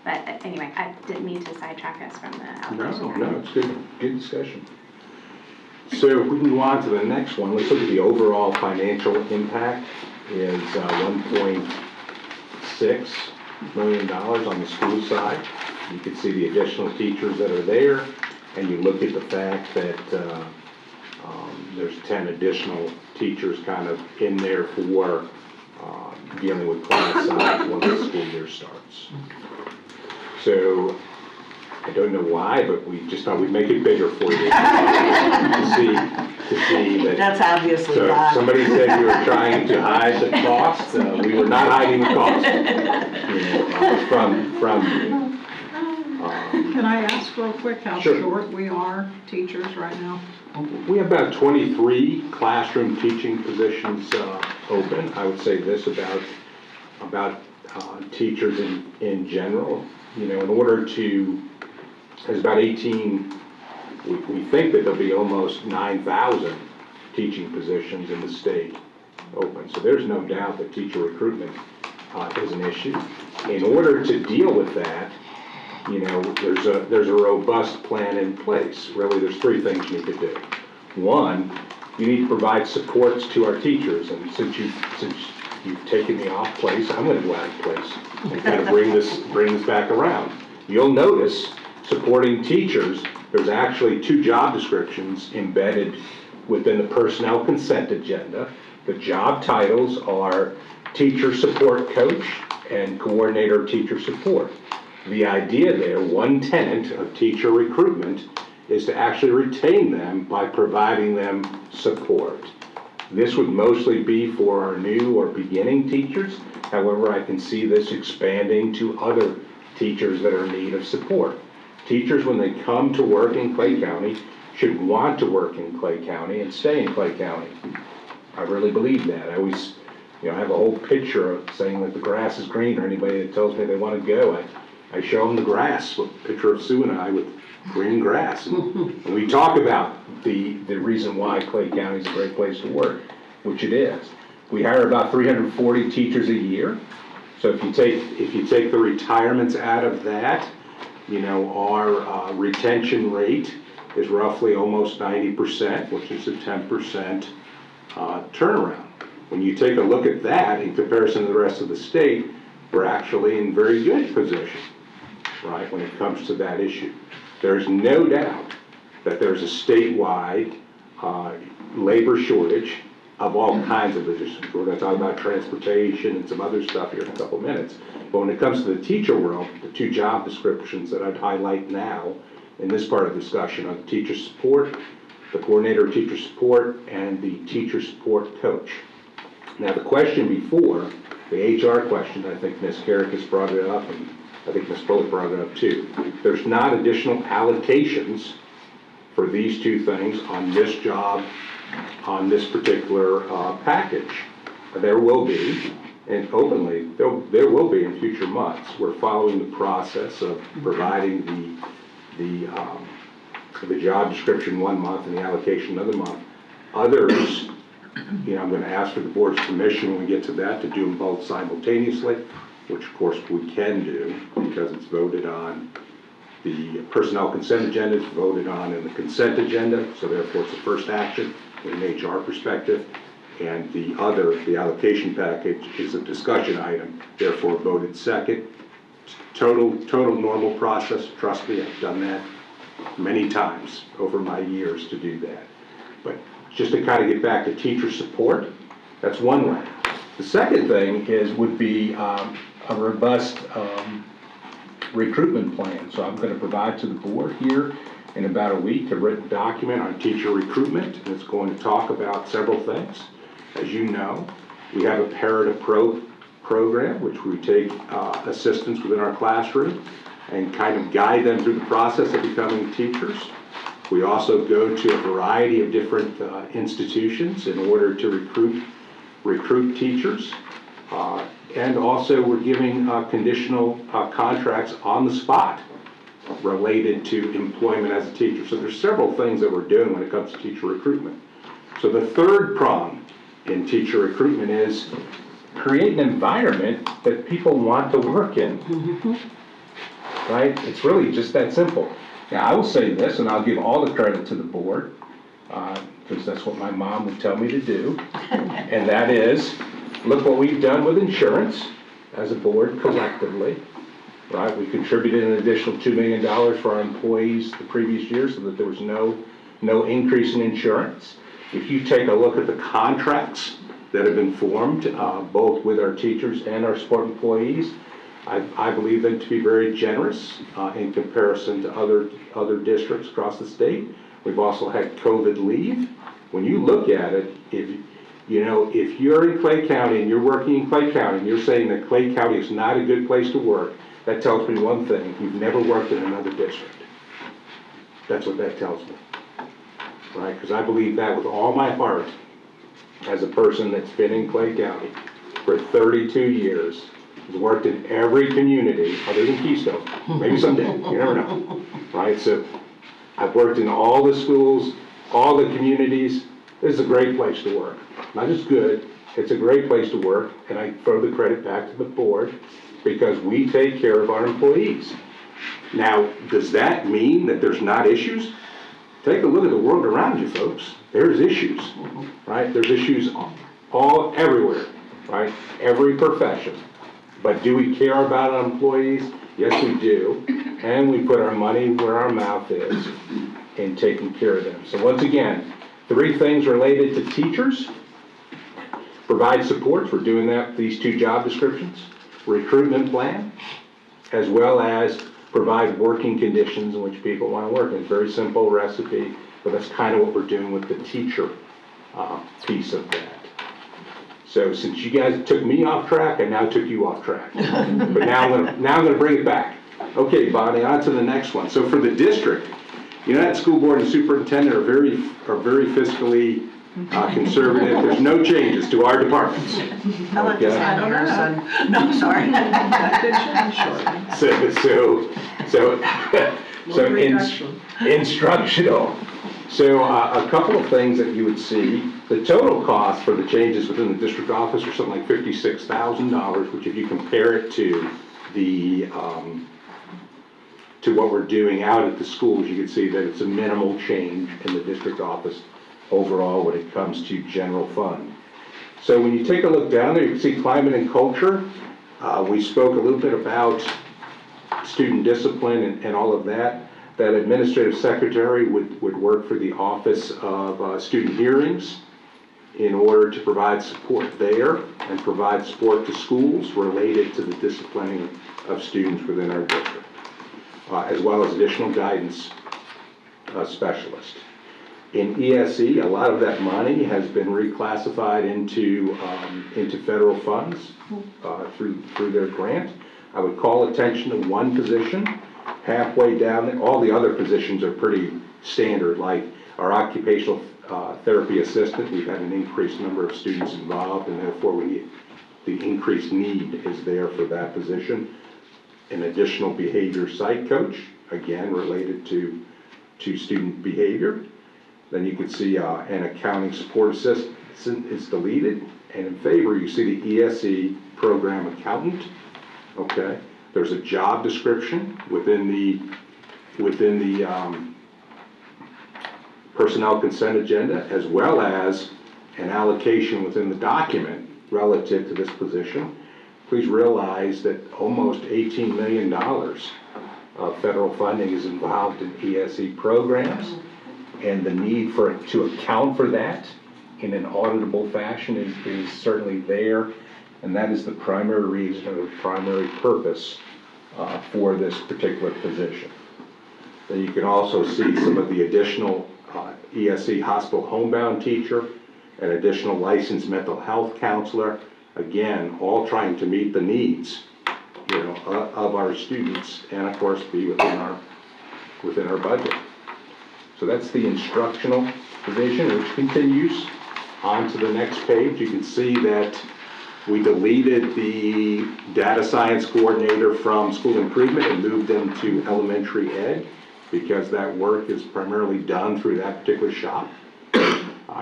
But anyway, I didn't mean to sidetrack us from the allocation. No, it's good discussion. So if we can go on to the next one, let's look at the overall financial impact is $1.6 million on the school side. You can see the additional teachers that are there, and you look at the fact that there's 10 additional teachers kind of in there for dealing with class size once the school year starts. So I don't know why, but we just thought we'd make it bigger for you to see that. That's obviously So why. somebody said we were trying to hide the cost. We were not hiding the cost. Can I ask real quick how Sure. short we are, teachers, right now? We have about 23 classroom teaching positions open. I would say this about teachers in general. In order to, there's about 18, we think that there'll be almost 9,000 teaching positions in the state open. So there's no doubt that teacher recruitment is an issue. In order to deal with that, there's a robust plan in place. Really, there's three things you need to do. One, you need to provide supports to our teachers, and since you've taken me off place, I'm going to go out of place and kind of bring this back around. You'll notice supporting teachers, there's actually 2 job descriptions embedded within the personnel consent agenda. The job titles are teacher support coach and coordinator teacher support. The idea there, one tenet of teacher recruitment, is to actually retain them by providing them support. This would mostly be for our new or beginning teachers. However, I can see this expanding to other teachers that are in need of support. Teachers, when they come to work in Clay County, should want to work in Clay County and stay in Clay County. I really believe that. I always, have a whole picture of saying that the grass is greener. Anybody that tells me they want to go, I show them the grass, with a picture of Sue and I with green grass. And we talk about the reason why Clay County is a great place to work, which it is. We hire about 340 teachers a year. So if you take the retirements out of that, our retention rate is roughly almost 90%, which is a 10% turnaround. When you take a look at that in comparison to the rest of the state, we're actually in very good position, right, when it comes to that issue. There's no doubt that there's a statewide labor shortage of all kinds of positions. We're going to talk about transportation and some other stuff here in a couple of minutes. But when it comes to the teacher world, the 2 job descriptions that I'd highlight now in this part of the discussion are the teacher support, the coordinator of teacher support, and the teacher support coach. Now the question before, the HR question, I think Ms. Carrick has brought it up, and I think Ms. Bullock brought it up too. There's not additional allocations for these 2 things on this job, on this particular package. There will be, and openly, there will be in future months. We're following the process of providing the job description 1 month and the allocation another month. Others, I'm going to ask for the board's permission when we get to that to do them both simultaneously, which of course we can do because it's voted on. The personnel consent agenda is voted on in the consent agenda, so therefore it's the first action in an HR perspective. And the allocation package is a discussion item, therefore voted second. Total normal process. Trust me, I've done that many times over my years to do that. But just to kind of get back to teacher support, that's one way. The second thing would be a robust recruitment plan. So I'm going to provide to the board here in about a week a written document on teacher recruitment, and it's going to talk about several things. As you know, we have a Paradigm program, which we take assistants within our classroom and kind of guide them through the process of becoming teachers. We also go to a variety of different institutions in order to recruit teachers. And also we're giving conditional contracts on the spot related to employment as a teacher. So there's several things that we're doing when it comes to teacher recruitment. So the third prong in teacher recruitment is create an environment that people want to work in. Right? It's really just that simple. Now I will say this, and I'll give all the credit to the board, because that's what my mom would tell me to do, and that is, look what we've done with insurance as a board collectively. Right? We contributed an additional $2 million for our employees the previous year so that there was no increase in insurance. If you take a look at the contracts that have been formed, both with our teachers and our support employees. I believe them to be very generous in comparison to other districts across the state. We've also had COVID leave. When you look at it, if you're in Clay County and you're working in Clay County and you're saying that Clay County is not a good place to work, that tells me one thing: you've never worked in another district. That's what that tells me, right? Because I believe that with all my heart, as a person that's been in Clay County for 32 years, has worked in every community other than Keystone. Maybe someday, you never know, right? So I've worked in all the schools, all the communities. This is a great place to work. Not just good, it's a great place to work, and I throw the credit back to the board because we take care of our employees. Now, does that mean that there's not issues? Take a look at the world around you, folks. There's issues, right? There's issues everywhere, right? Every profession. But do we care about our employees? Yes, we do. And we put our money where our mouth is in taking care of them. So once again, 3 things related to teachers. Provide supports, we're doing that, these 2 job descriptions. Recruitment plan, as well as provide working conditions in which people want to work. It's a very simple recipe, but that's kind of what we're doing with the teacher piece of that. So since you guys took me off track, I now took you off track. But now I'm going to bring it back. Okay, Bonnie, on to the next one. So for the district, that school board and superintendent are very fiscally conservative. There's no changes to our departments. How about this I don't know. son? No, sorry. So instructional. So a couple of things that you would see. The total cost for the changes within the district office are something like $56,000, which if you compare it to to what we're doing out at the schools, you can see that it's a minimal change in the district office overall when it comes to general fund. So when you take a look down there, you can see climate and culture. We spoke a little bit about student discipline and all of that. That administrative secretary would work for the Office of Student Hearings in order to provide support there and provide support to schools related to the disciplining of students within our district, as well as additional guidance specialist. In ESE, a lot of that money has been reclassified into federal funds through their grant. I would call attention to one position halfway down there. All the other positions are pretty standard, like our occupational therapy assistant. We've had an increased number of students involved, and therefore the increased need is there for that position. An additional behavior psych coach, again related to student behavior. Then you can see an accounting support assistant is deleted, and in favor you see the ESE program accountant. Okay, there's a job description within the personnel consent agenda, as well as an allocation within the document relative to this position. Please realize that almost $18 million of federal funding is involved in ESE programs, and the need to account for that in an auditable fashion is certainly there, and that is the primary reason or the primary purpose for this particular position. Then you can also see some of the additional ESE hospital homebound teacher, an additional licensed mental health counselor, again, all trying to meet the needs, of our students, and of course be within our budget. So that's the instructional division, which continues on to the next page. You can see that we deleted the data science coordinator from school improvement and moved them to elementary ed, because that work is primarily done through that particular shop.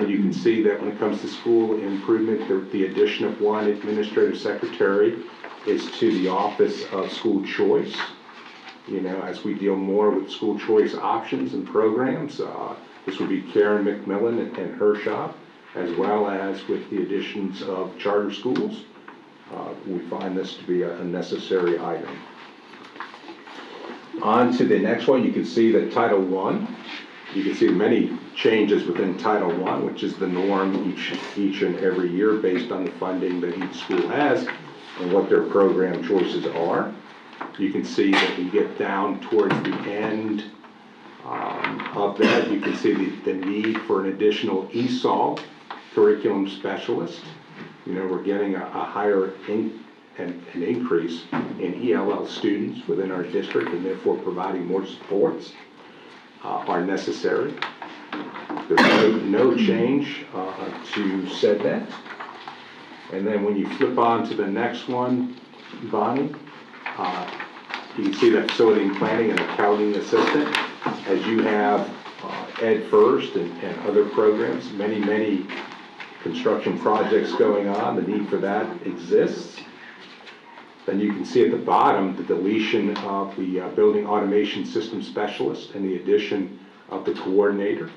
You can see that when it comes to school improvement, the addition of one administrative secretary is to the Office of School Choice. As we deal more with school choice options and programs, this would be Karen McMillan and her shop, as well as with the additions of charter schools. We find this to be a necessary item. On to the next one, you can see that Title I, you can see many changes within Title I, which is the norm each and every year based on the funding that each school has and what their program choices are. You can see that we get down towards the end of that. You can see the need for an additional ESOL curriculum specialist. You know, we're getting a higher an increase in ELL students within our district, and therefore providing more supports are necessary. There's no change to said that. And then when you flip on to the next one, Bonnie, you can see that facility and planning and accounting assistant, as you have Ed First and other programs, many construction projects going on, the need for that exists. Then you can see at the bottom the deletion of the building automation system specialist and the addition of the coordinator.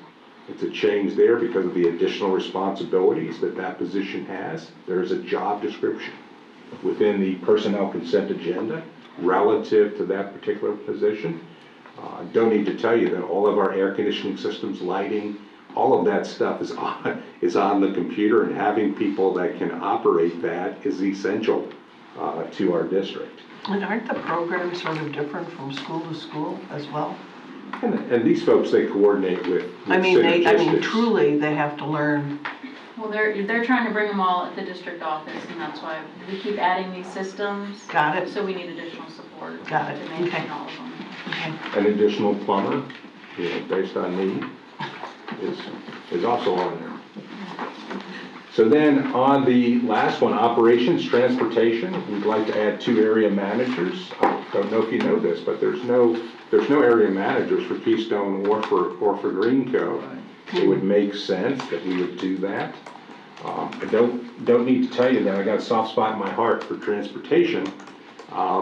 It's a change there because of the additional responsibilities that position has. There is a job description within the personnel consent agenda relative to that particular position. Don't need to tell you that all of our air conditioning systems, lighting, all of that stuff is on the computer, and having people that can operate that is essential to our district. And aren't the programs sort of different from school to school as well? And these folks, they coordinate with synergistics. Truly, they have to learn. Well, they're trying to bring them all at the district office, and that's why we keep adding these systems. Got it. So we need additional support. Got it. To maintain Okay. all of them. Okay. An additional plumber, you know, based on need, is also on there. So then on the last one, operations, transportation, we'd like to add 2 area managers. I don't know if you know this, but there's no area managers for Keystone or for Greenco. It would make sense that we would do that. I don't need to tell you that I got a soft spot in my heart for transportation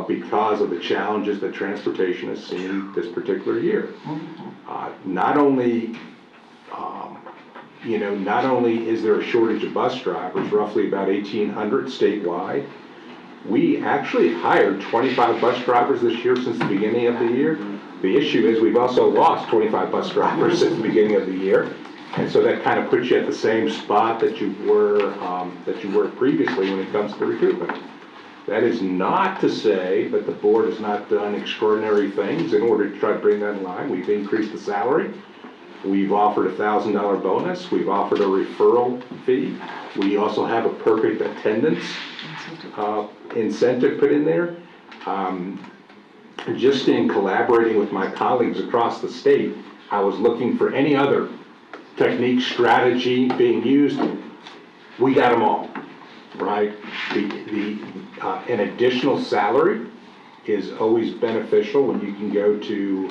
because of the challenges that transportation has seen this particular year. Not only is there a shortage of bus drivers, roughly about 1,800 statewide. We actually hired 25 bus drivers this year since the beginning of the year. The issue is we've also lost 25 bus drivers since the beginning of the year. And so that kind of puts you at the same spot that you were previously when it comes to recruitment. That is not to say that the board has not done extraordinary things in order to try to bring that in line. We've increased the salary. We've offered a $1,000 bonus. We've offered a referral fee. We also have a perfect attendance incentive put in there. Just in collaborating with my colleagues across the state, I was looking for any other technique, strategy being used. We got them all, right? An additional salary is always beneficial when you can go to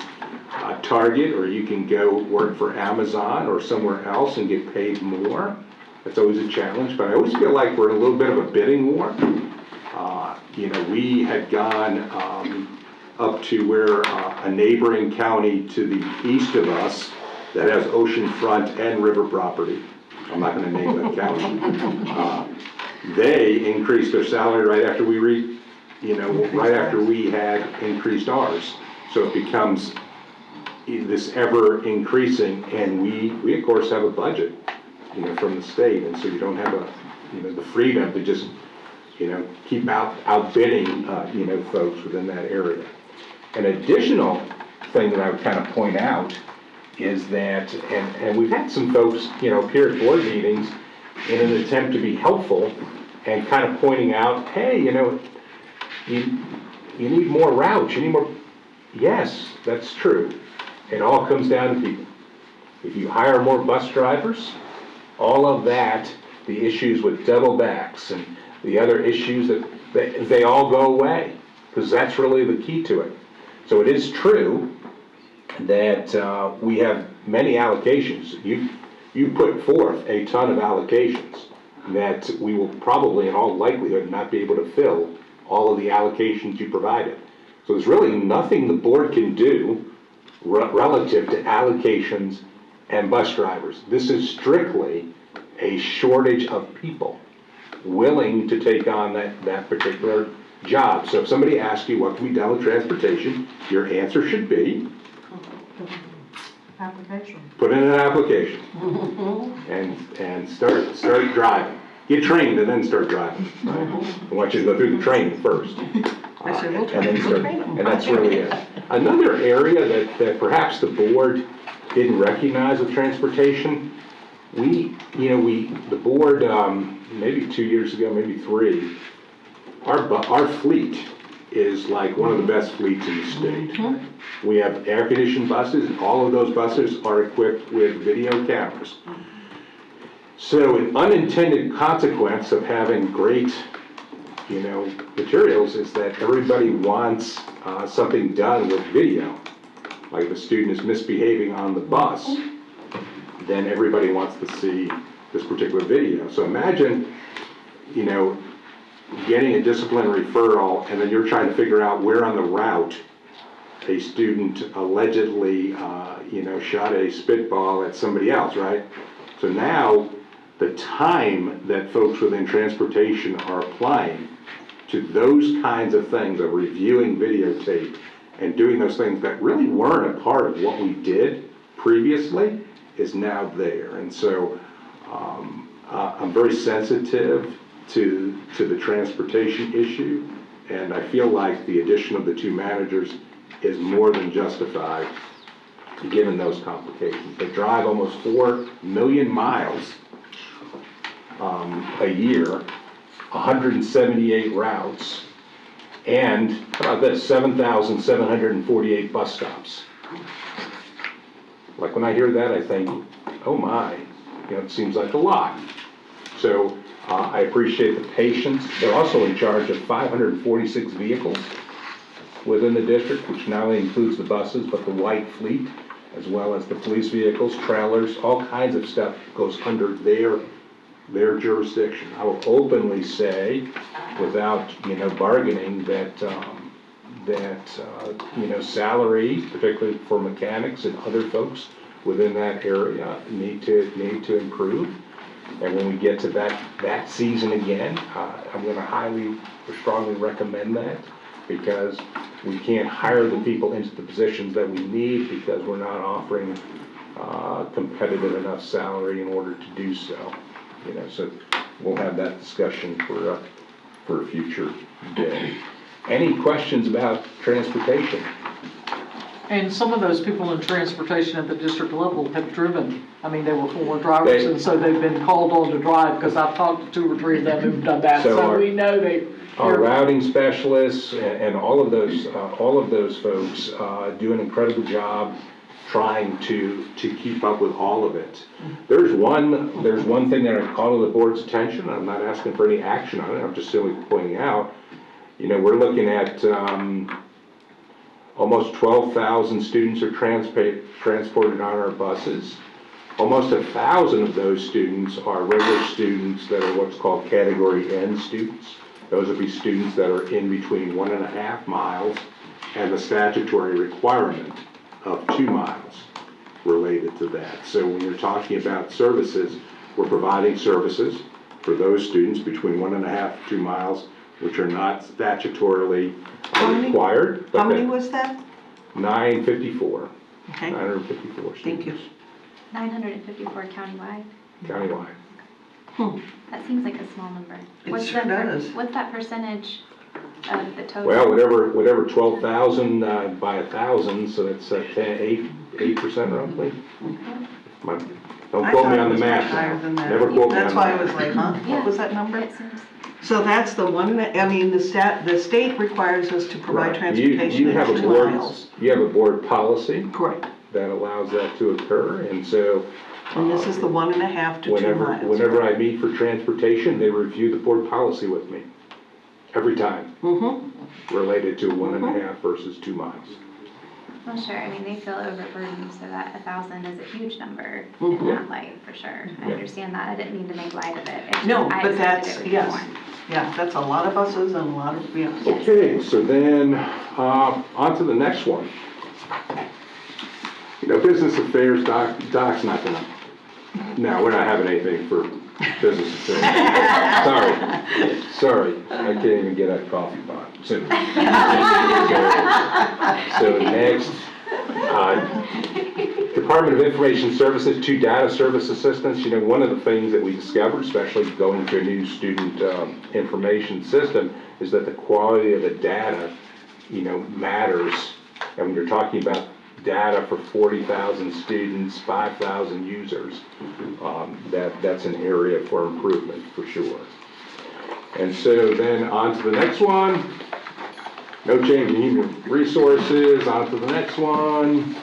Target, or you can go work for Amazon or somewhere else and get paid more. That's always a challenge, but I always feel like we're in a little bit of a bidding war. We had gone up to where a neighboring county to the east of us that has oceanfront and river property, I'm not gonna name that county, they increased their salary right after right after we had increased ours. So it becomes this ever increasing, and we of course have a budget, from the state, and so you don't have the freedom to just, keep outbidding, folks within that area. An additional thing that I would kind of point out is that, and we've had some folks, appear at board meetings in an attempt to be helpful and kind of pointing out, hey, you need more routes, you need more. Yes, that's true. It all comes down to people. If you hire more bus drivers, all of that, the issues with double backs and the other issues, that they all go away, because that's really the key to it. So it is true that we have many allocations. You put forth a ton of allocations that we will probably, in all likelihood, not be able to fill all of the allocations you provided. So there's really nothing the board can do relative to allocations and bus drivers. This is strictly a shortage of people willing to take on that particular job. So if somebody asks you what can be done with transportation, your answer should be Application. Put in an application and start driving. Get trained and then start driving. Right? I want you to go through the training first. I said, we'll And then train start, them. and that's really it. Another area that perhaps the board didn't recognize with transportation, the board, maybe 2 years ago, maybe 3, our fleet is like one of the best fleets in the state. We have air-conditioned buses, and all of those buses are equipped with video cameras. So an unintended consequence of having great, materials is that everybody wants something done with video. Like if a student is misbehaving on the bus, then everybody wants to see this particular video. So imagine, getting a discipline referral, and then you're trying to figure out where on the route a student allegedly, shot a spitball at somebody else, right? So now, the time that folks within transportation are applying to those kinds of things, of reviewing videotape and doing those things that really weren't a part of what we did previously, is now there. And so, I'm very sensitive to the transportation issue, and I feel like the addition of the 2 managers is more than justified given those complications. They drive almost 4 million miles a year, 178 routes, and how about this, 7,748 bus stops. Like when I hear that, I think, oh my, it seems like a lot. So I appreciate the patience. They're also in charge of 546 vehicles within the district, which not only includes the buses, but the white fleet, as well as the police vehicles, trailers, all kinds of stuff goes under their jurisdiction. I will openly say, without, bargaining, that salary, particularly for mechanics and other folks within that area, need to improve. And when we get to that season again, I'm going to highly or strongly recommend that, because we can't hire the people into the positions that we need because we're not offering competitive enough salary in order to do so. So we'll have that discussion for a future day. Any questions about transportation? And some of those people in transportation at the district level have driven. I mean, they were former drivers, and so they've been called on to drive, because I've talked to 2 or 3 of them who've done that, so we know they. Our routing specialists and all of those folks do an incredible job trying to keep up with all of it. There's one thing that I call to the board's attention. I'm not asking for any action on it. I'm just simply pointing out, we're looking at almost 12,000 students are transported on our buses. Almost 1,000 of those students are regular students that are what's called Category N students. Those would be students that are in between 1.5 miles and the statutory requirement of 2 miles related to that. So when you're talking about services, we're providing services for those students between 1.5 to 2 miles, which are not statutorily required. How many was that? 954. Okay. 954 students. Thank you. 954 countywide? Countywide. That seems like a small number. It sure does. What's that percentage of the total? Well, whatever 12,000 by 1,000, so that's 8% roughly. Don't quote me on the math. Higher than that. Never quote me on That's why I that. was like, huh? What was that number? It seems. So that's the one, the state requires us to provide Right. transportation You have at a 2 board. miles. You have a board policy Correct. that allows that to occur, and so. And this is the 1.5 to 2 miles. Whenever I meet for transportation, they review the board policy with me, every time, related to 1.5 versus 2 miles. Well, sure, I mean, they feel overburdened, so that 1,000 is a huge number in that light, for sure. I understand that, I didn't mean to make light of it. It's just, No, I but expected that's, it would be yes. more. Yeah, that's a lot of buses and a lot of, yeah. Yes. Okay, so then, on to the next one. Business affairs, Doc's not gonna, no, we're not having anything for business affairs. Sorry, I can't even get a coffee pot. So Department of Information Services, 2 data service assistants. You know, one of the things that we discovered, especially going to a new student information system, is that the quality of the data, you know, matters. And when you're talking about data for 40,000 students, 5,000 users, that's an area for improvement for sure. And so then on to the next one. No change in human resources. On to the next one.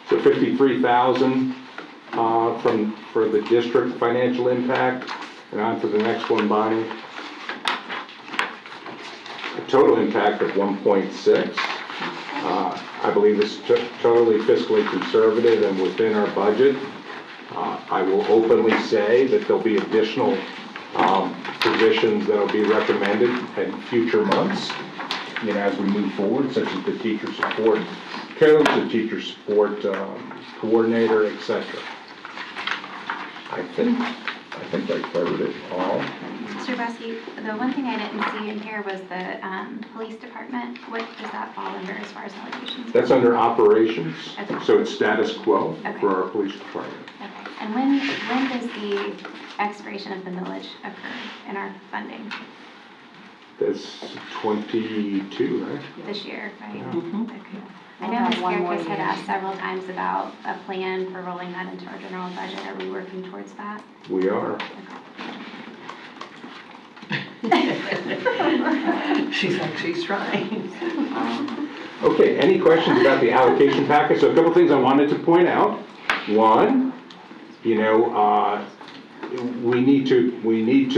So 53,000 for the district financial impact. And on to the next one, Bonnie. A total impact of 1.6. I believe this is totally fiscally conservative and within our budget. I will openly say that there'll be additional positions that will be recommended in future months, you know, as we move forward, such as the teacher support coach, the teacher support coordinator, etc. I think I covered it all. Mr. Bresky, the one thing I didn't see in here was the police department. What does that fall under as far as allocations? That's under operations, Okay. so it's status quo Okay. for our police department. Okay, and when does the expiration of the millage occur in our funding? That's 22, right? This year, right? Mhm. Okay. I We'll know have Ms. one more Garkus had year. asked several times about a plan for rolling that into our general budget. Are we working towards that? We are. She's trying. Okay, any questions about the allocation package? So a couple things I wanted to point out. One, you know, we need to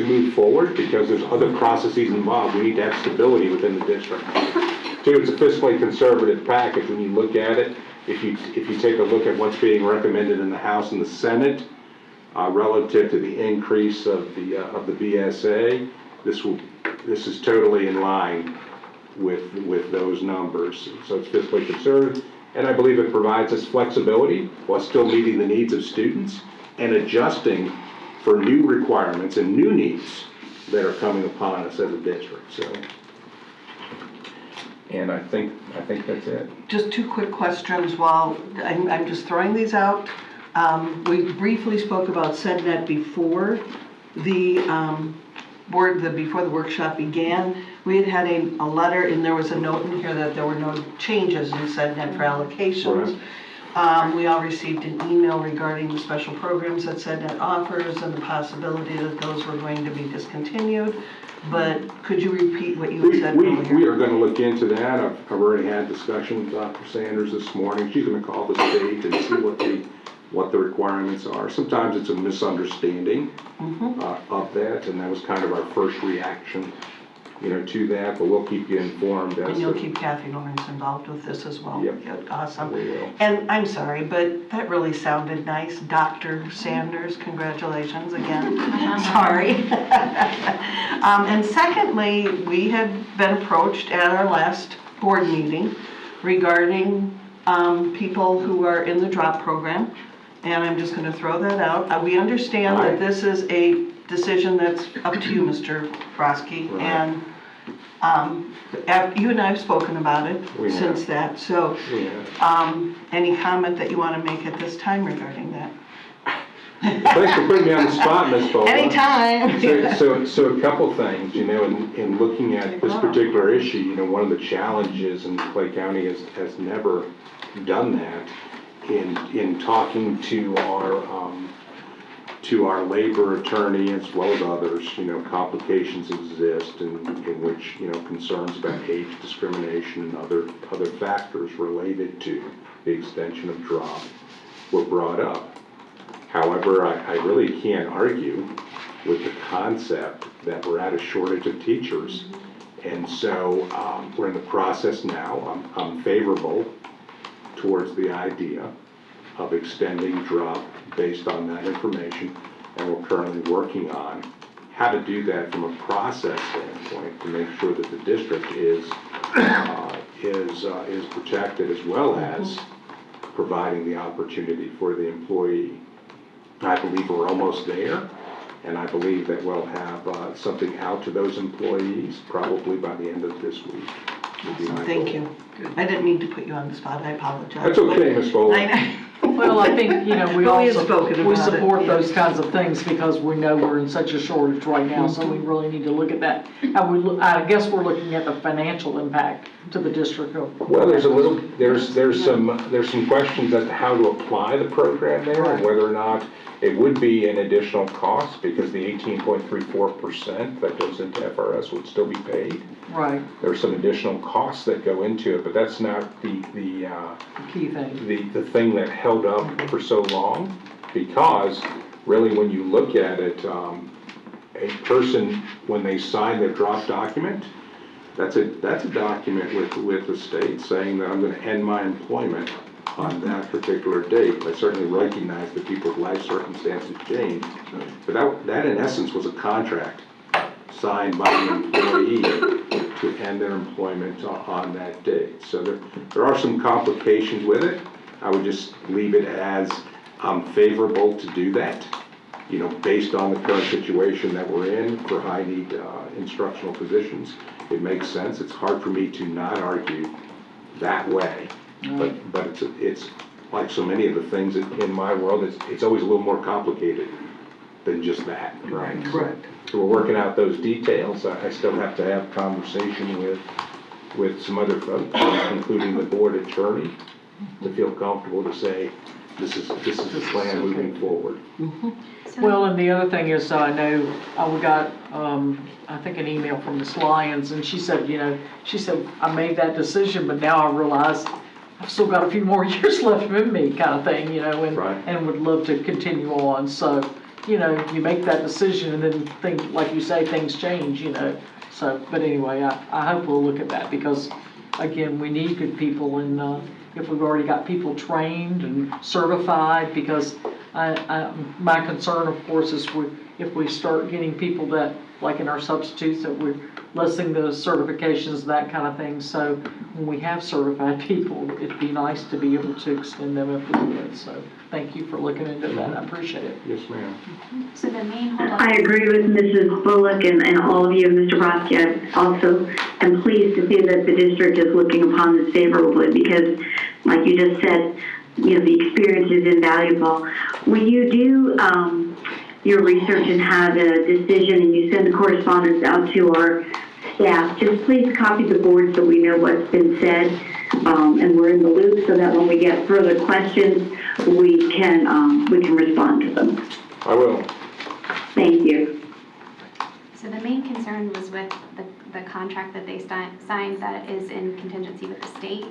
move forward because there's other processes involved. We need to have stability within the district. Two, it's a fiscally conservative package. When you look at it, if you take a look at what's being recommended in the House and the Senate relative to the increase of the BSA, this is totally in line with those numbers. So it's fiscally conservative, and I believe it provides us flexibility while still meeting the needs of students and adjusting for new requirements and new needs that are coming upon us as a district. So, and I think that's it. Just 2 quick questions while I'm just throwing these out. We briefly spoke about SEDNet before the before the workshop began. We had a letter, and there was a note in here that there were no changes in SEDNet for allocations. We all received an email regarding the special programs that SEDNet offers and the possibility that those were going to be discontinued. But could you repeat what you said earlier? We are going to look into that. I've already had discussion with Dr. Sanders this morning. She's going to call the state and see what the requirements are. Sometimes it's a misunderstanding of that, and that was kind of our first reaction, you know, to that. But we'll keep you informed. And you'll keep Kathy Lawrence involved with this as well. Yep. Good, awesome. We will. And I'm sorry, but that really sounded nice. Dr. Sanders, congratulations again. Sorry. And secondly, we had been approached at our last board meeting regarding people who are in the drop program. And I'm just going to throw that out. We understand that this is a decision that's up to you, Mr. Broski. Right. And you and I have spoken about it since that. So any comment that you want to make at this time regarding that? Thanks for putting me on the spot, Ms. Bola. Anytime. So a couple things, you know, in looking at this particular issue, you know, one of the challenges, and Clay County has never done that, in talking to our labor attorney as well as others, you know, complications exist in which, you know, concerns about age discrimination and other factors related to the extension of drop were brought up. However, I really can't argue with the concept that we're at a shortage of teachers. And so we're in the process now. I'm favorable towards the idea of extending drop based on that information, and we're currently working on how to do that from a process standpoint to make sure that the district is protected, as well as providing the opportunity for the employee. I believe we're almost there, and I believe that we'll have something out to those employees probably by the end of this week. would be my Thank goal. you. I didn't mean to put you on the spot, I apologize. That's okay, Ms. Boland. I know. Well, I think, we But we had also, spoken we about it, support yeah. those kinds of things because we know we're in such a shortage right now, so we really need to look at that. And I guess we're looking at the financial impact to the district. Well, there's some questions as to how to apply the program there and whether or not it would be an additional cost because the 18.34% that goes into FRS would still be paid. Right, There's some additional costs that go into it, but that's not the key thing. the thing that held up for so long, because really when you look at it, a person, when they sign their draft document, that's a document with the state saying that I'm gonna end my employment on that particular date. I certainly recognize that people's life circumstances change, but that in essence was a contract signed by the employee to end their employment on that date. So there are some complications with it. I would just leave it as favorable to do that, based on the current situation that we're in for high need instructional positions. It makes sense. It's hard for me to not argue that way, but it's like so many of the things in my world, it's always a little more complicated than just that. Right, correct. So we're working out those details. I still have to have conversation with some other folks, including the board attorney, to feel comfortable to say, this is the plan moving forward. Well, and the other thing is, I know we got, I think an email from Ms. Lyons, and she said, I made that decision, but now I realize I've still got a few more years left in me, kind of thing, Right. and would love to continue on. So, you make that decision and then think, like you say, things change, So, but anyway, I hope we'll look at that because, again, we need good people, and if we've already got people trained and certified, because my concern, of course, is if we start getting people that, like in our substitutes, that we're listing the certifications, that kind of thing. So when we have certified people, it'd be nice to be able to extend them if we could. So thank you for looking into that. I appreciate it. Yes, ma'am. So the main holdup. I agree with Mrs. Bullock and all of you, Mr. Brodsky. I also am pleased to see that the district is looking upon this favorably because, like you just said, the experience is invaluable. When you do your research and have a decision and you send the correspondence out to our staff, just please copy the board so we know what's been said and we're in the loop so that when we get further questions, we can respond to them. I will. Thank you. So the main concern was with the contract that they signed that is in contingency with the state.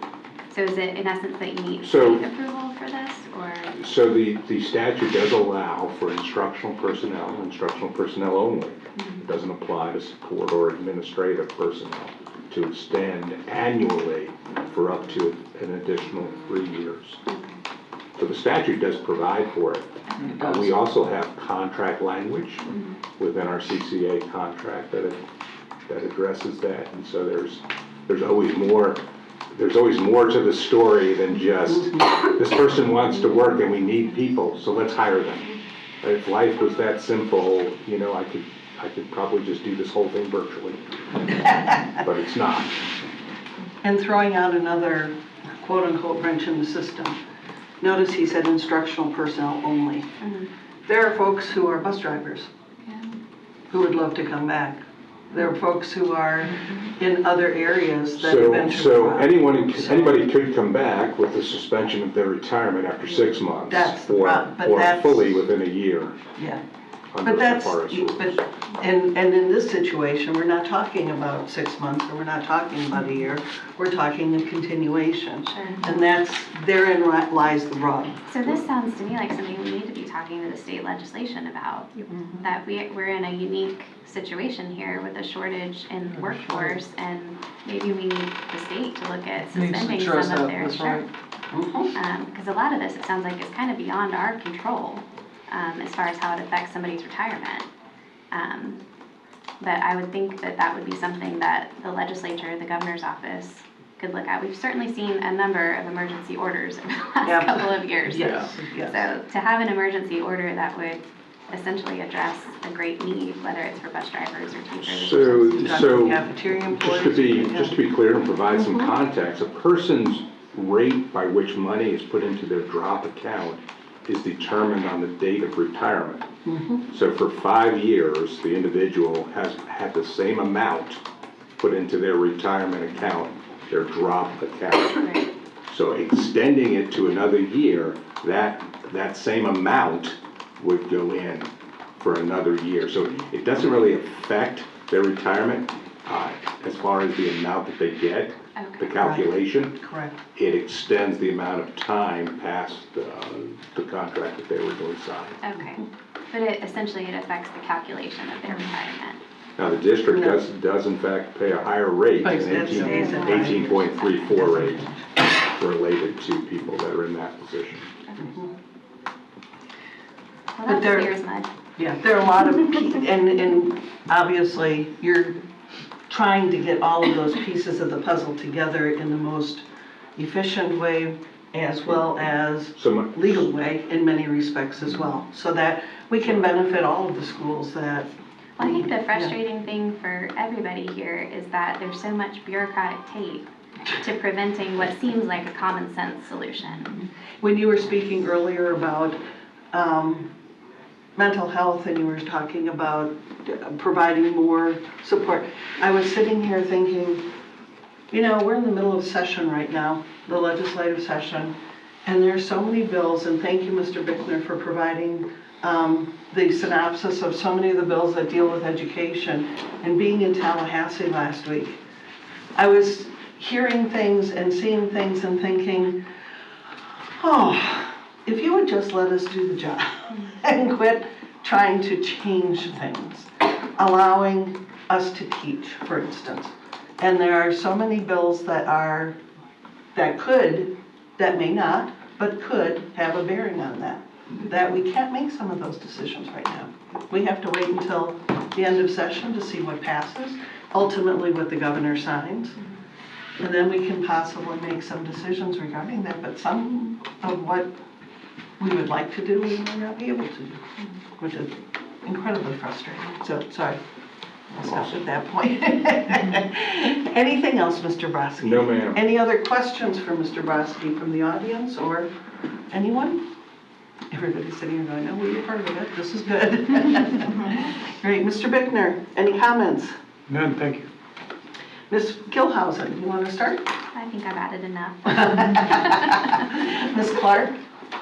So is it in essence that you need state approval for this, or? So the statute does allow for instructional personnel only. It doesn't apply to support or administrative personnel to extend annually for up to an additional 3 years. So the statute does provide for it. We also have contract language within our CCA contract that addresses that, and so there's always more. There's always more to the story than just this person wants to work and we need people, so let's hire them. If life was that simple, I could probably just do this whole thing virtually, but it's not. And throwing out another quote-unquote wrench in the system. Notice he said instructional personnel only. There are folks who are bus drivers who would love to come back. There are folks who are in other areas that eventually. So anybody could come back with the suspension of their retirement after 6 months. That's the problem, but or that's. fully within a year. Yeah. Under But that's, FRS rules. and in this situation, we're not talking about 6 months, or we're not talking about a year, we're talking a continuation. Sure. And therein lies the rub. So this sounds to me like something we need to be talking to the state legislation about, that we're in a unique situation here with a shortage in workforce, and maybe we need the state to look at suspending some of their. That's right. Because a lot of this, it sounds like, is kind of beyond our control. As far as how it affects somebody's retirement. But I would think that would be something that the legislature, the governor's office, could look at. We've certainly seen a number of emergency orders in the last couple of years. Yes, yes. So to have an emergency order that would essentially address a great need, whether it's for bus drivers or teachers. So Cafeteria employees. just to be clear and provide some context, a person's rate by which money is put into their drop account is determined on the date of retirement. So for 5 years, the individual has had the same amount put into their retirement account, their drop account. Right. So extending it to another year, that same amount would go in for another year. So it doesn't really affect their retirement as far as the amount that they get, the calculation. Correct. It extends the amount of time past the contract that they originally signed. Okay, but it affects the calculation of their retirement. Now, the district does in fact pay a higher rate, an 18.34 rate related to people that are in that position. Well, But that's there- clear as mud. Yeah, there are a lot of, and obviously, you're trying to get all of those pieces of the puzzle together in the most efficient way as well as legal way in many respects as well, so that we can benefit all of the schools that. Well, I think the frustrating thing for everybody here is that there's so much bureaucratic tape to preventing what seems like a common sense solution. When you were speaking earlier about mental health and you were talking about providing more support, I was sitting here thinking, we're in the middle of session right now, the legislative session, and there's so many bills, and thank you, Mr. Bickner, for providing the synopsis of so many of the bills that deal with education. And being in Tallahassee last week, I was hearing things and seeing things and thinking, if you would just let us do the job and quit trying to change things, allowing us to teach, for instance. And there are so many bills that may not, but could have a bearing on that we can't make some of those decisions right now. We have to wait until the end of session to see what passes, ultimately what the governor signs, and then we can possibly make some decisions regarding that, but some of what we would like to do, we may not be able to do, which is incredibly frustrating. So, sorry, I'll stop at that point. Anything else, Mr. Brodsky? No, ma'am. Any other questions for Mr. Brodsky from the audience or anyone? Everybody's sitting here going, no, we were part of it, this is good. Great, Mr. Bickner, any comments? None, thank you. Ms. Gilhausen, you want to start? I think I've added enough. Ms. Clark?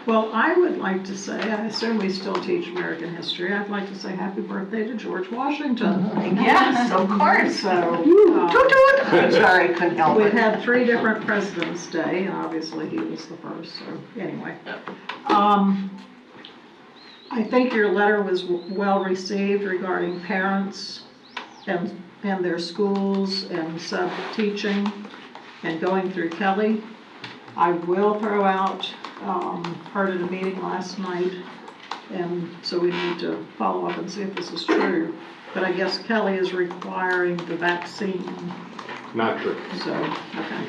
Well, I would like to say, I assume we still teach American history, I'd like to say happy birthday to George Washington. Yes, of course. So, Toot toot. I'm sorry, I couldn't help we've it. had 3 different President's Day, and obviously he was the first, so anyway. I think your letter was well received regarding parents and their schools and sub-teaching and going through Kelly. I will throw out, heard at a meeting last night, and so we need to follow up and see if this is true. But I guess Kelly is requiring the vaccine. Not true. So, okay.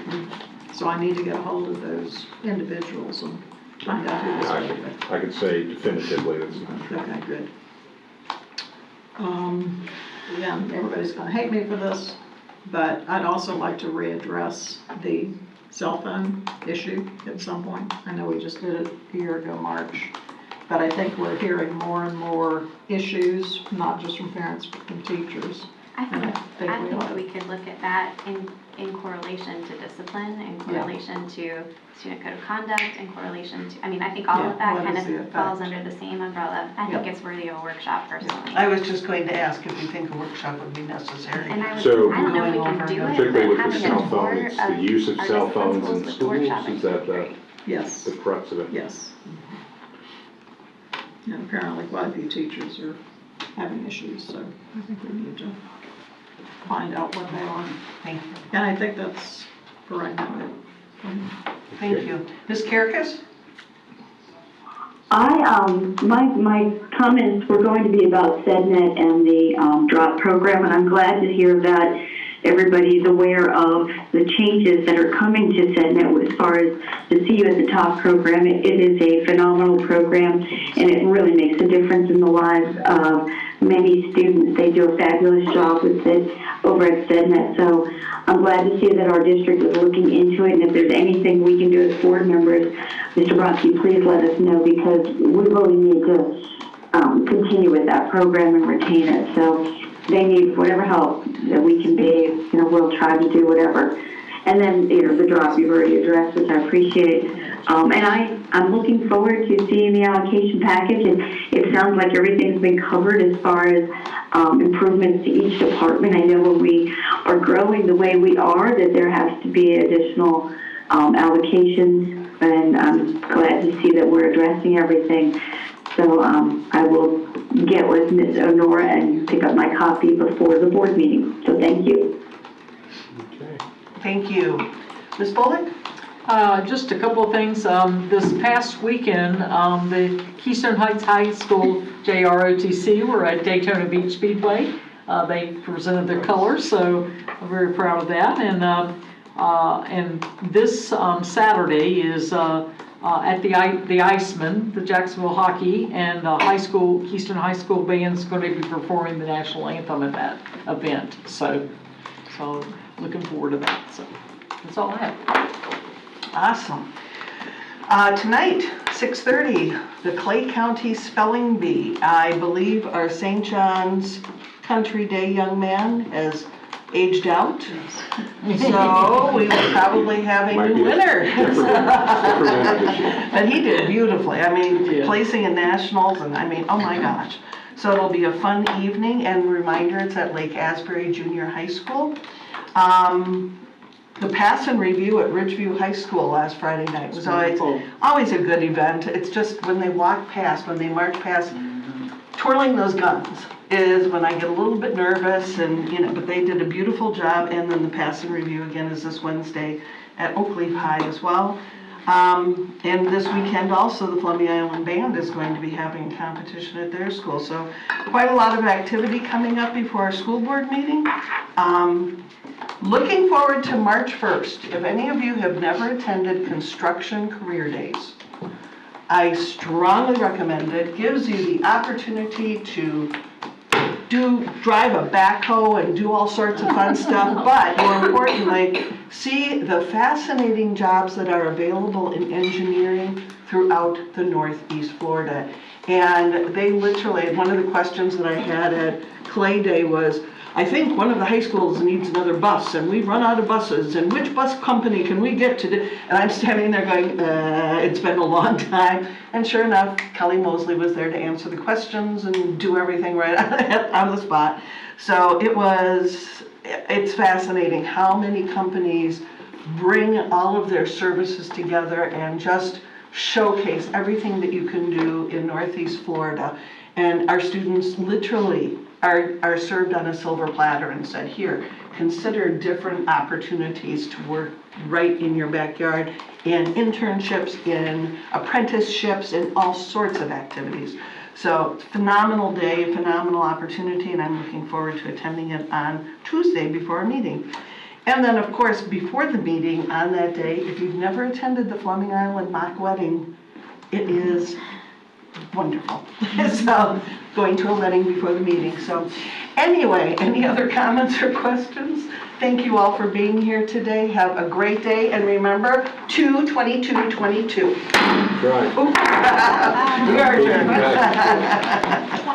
So I need to get a hold of those individuals and find out who this is with. I could say definitively that's not true. Okay, good. Again, everybody's gonna hate me for this, but I'd also like to readdress the cell phone issue at some point. I know we just did it a year ago, March, but I think we're hearing more and more issues, not just from parents, but from teachers. I think we ought that we could look at that in correlation to discipline, in correlation to student code of conduct, in correlation to, I think all of that what kind is the of effect? falls under the same umbrella. I think it's worthy of a workshop personally. I was just going to ask if you think a workshop would be necessary. And I So- don't know if we can do it, Particularly but with the having cell a phone, tour it's the use of our cell phones discipline in with schools, workshopping is that would be great. Yes, the crux of it? yes. And apparently quite a few teachers are having issues, so I think we need to find out what they are. Thank you. And I think that's for right now. Thank you. Ms. Kirkus? My comments were going to be about SEDNet and the drop program, and I'm glad to hear that everybody's aware of the changes that are coming to SEDNet as far as the See You at the Top program. It is a phenomenal program, and it really makes a difference in the lives of many students. They do a fabulous job with it over at SEDNet. So I'm glad to see that our district is looking into it, and if there's anything we can do as board members, Mr. Brodsky, please let us know, because we really need to continue with that program and retain it. So they need whatever help that we can be. We'll try to do whatever. And then, the drop you've already addressed, which I appreciate. And I'm looking forward to seeing the allocation package. It sounds like everything's been covered as far as improvements to each department. I know when we are growing the way we are, that there has to be additional allocations, and I'm glad to see that we're addressing everything. So I will get with Ms. Honora and pick up my copy before the board meeting. So thank you. Okay. Thank you. Ms. Bullock? Just a couple of things. This past weekend, the Keystone Heights High School JROTC were at Daytona Beach Speedway. They presented their colors, so I'm very proud of that. And this Saturday is at the Iceman, the Jacksonville Hockey and Keystone High School band's going to be performing the national anthem at that event. So looking forward to that. So that's all I have. Awesome. Tonight, 6:30, the Clay County Spelling Bee. I believe our St. John's Country Day young man has aged out. So we will probably have a new winner. But he did beautifully. I mean, placing in nationals, and oh my gosh. So it'll be a fun evening, and reminder, it's at Lake Asbury Junior High School. The pass and review at Ridgeview High School last Friday night was always a good event. It's just when they march past, twirling those guns is when I get a little bit nervous, and but they did a beautiful job. And then the pass and review again is this Wednesday at Oakleaf High as well. And this weekend also the Fleming Island Band is going to be having a competition at their school. So quite a lot of activity coming up before our school board meeting. Looking forward to March 1st. If any of you have never attended Construction Career Days, I strongly recommend it. It gives you the opportunity to drive a backhoe and do all sorts of fun stuff, but more importantly, see the fascinating jobs that are available in engineering throughout the Northeast Florida. And they literally, one of the questions that I had at Clay Day was, I think one of the high schools needs another bus, and we've run out of buses, and which bus company can we get to do? And I'm standing there going, it's been a long time. And sure enough, Kelly Mosley was there to answer the questions and do everything right on the spot. So it's fascinating how many companies bring all of their services together and just showcase everything that you can do in Northeast Florida. And our students literally are served on a silver platter and said, here, consider different opportunities to work right in your backyard, in internships, in apprenticeships, and all sorts of activities. So phenomenal day, phenomenal opportunity, and I'm looking forward to attending it on Tuesday before our meeting. And then, of course, before the meeting on that day, if you've never attended the Fleming Island mock wedding, it is wonderful. So going to a wedding before the meeting. So anyway, any other comments or questions? Thank you all for being here today. Have a great day, and remember 2/22/22. Right. We are adjourned.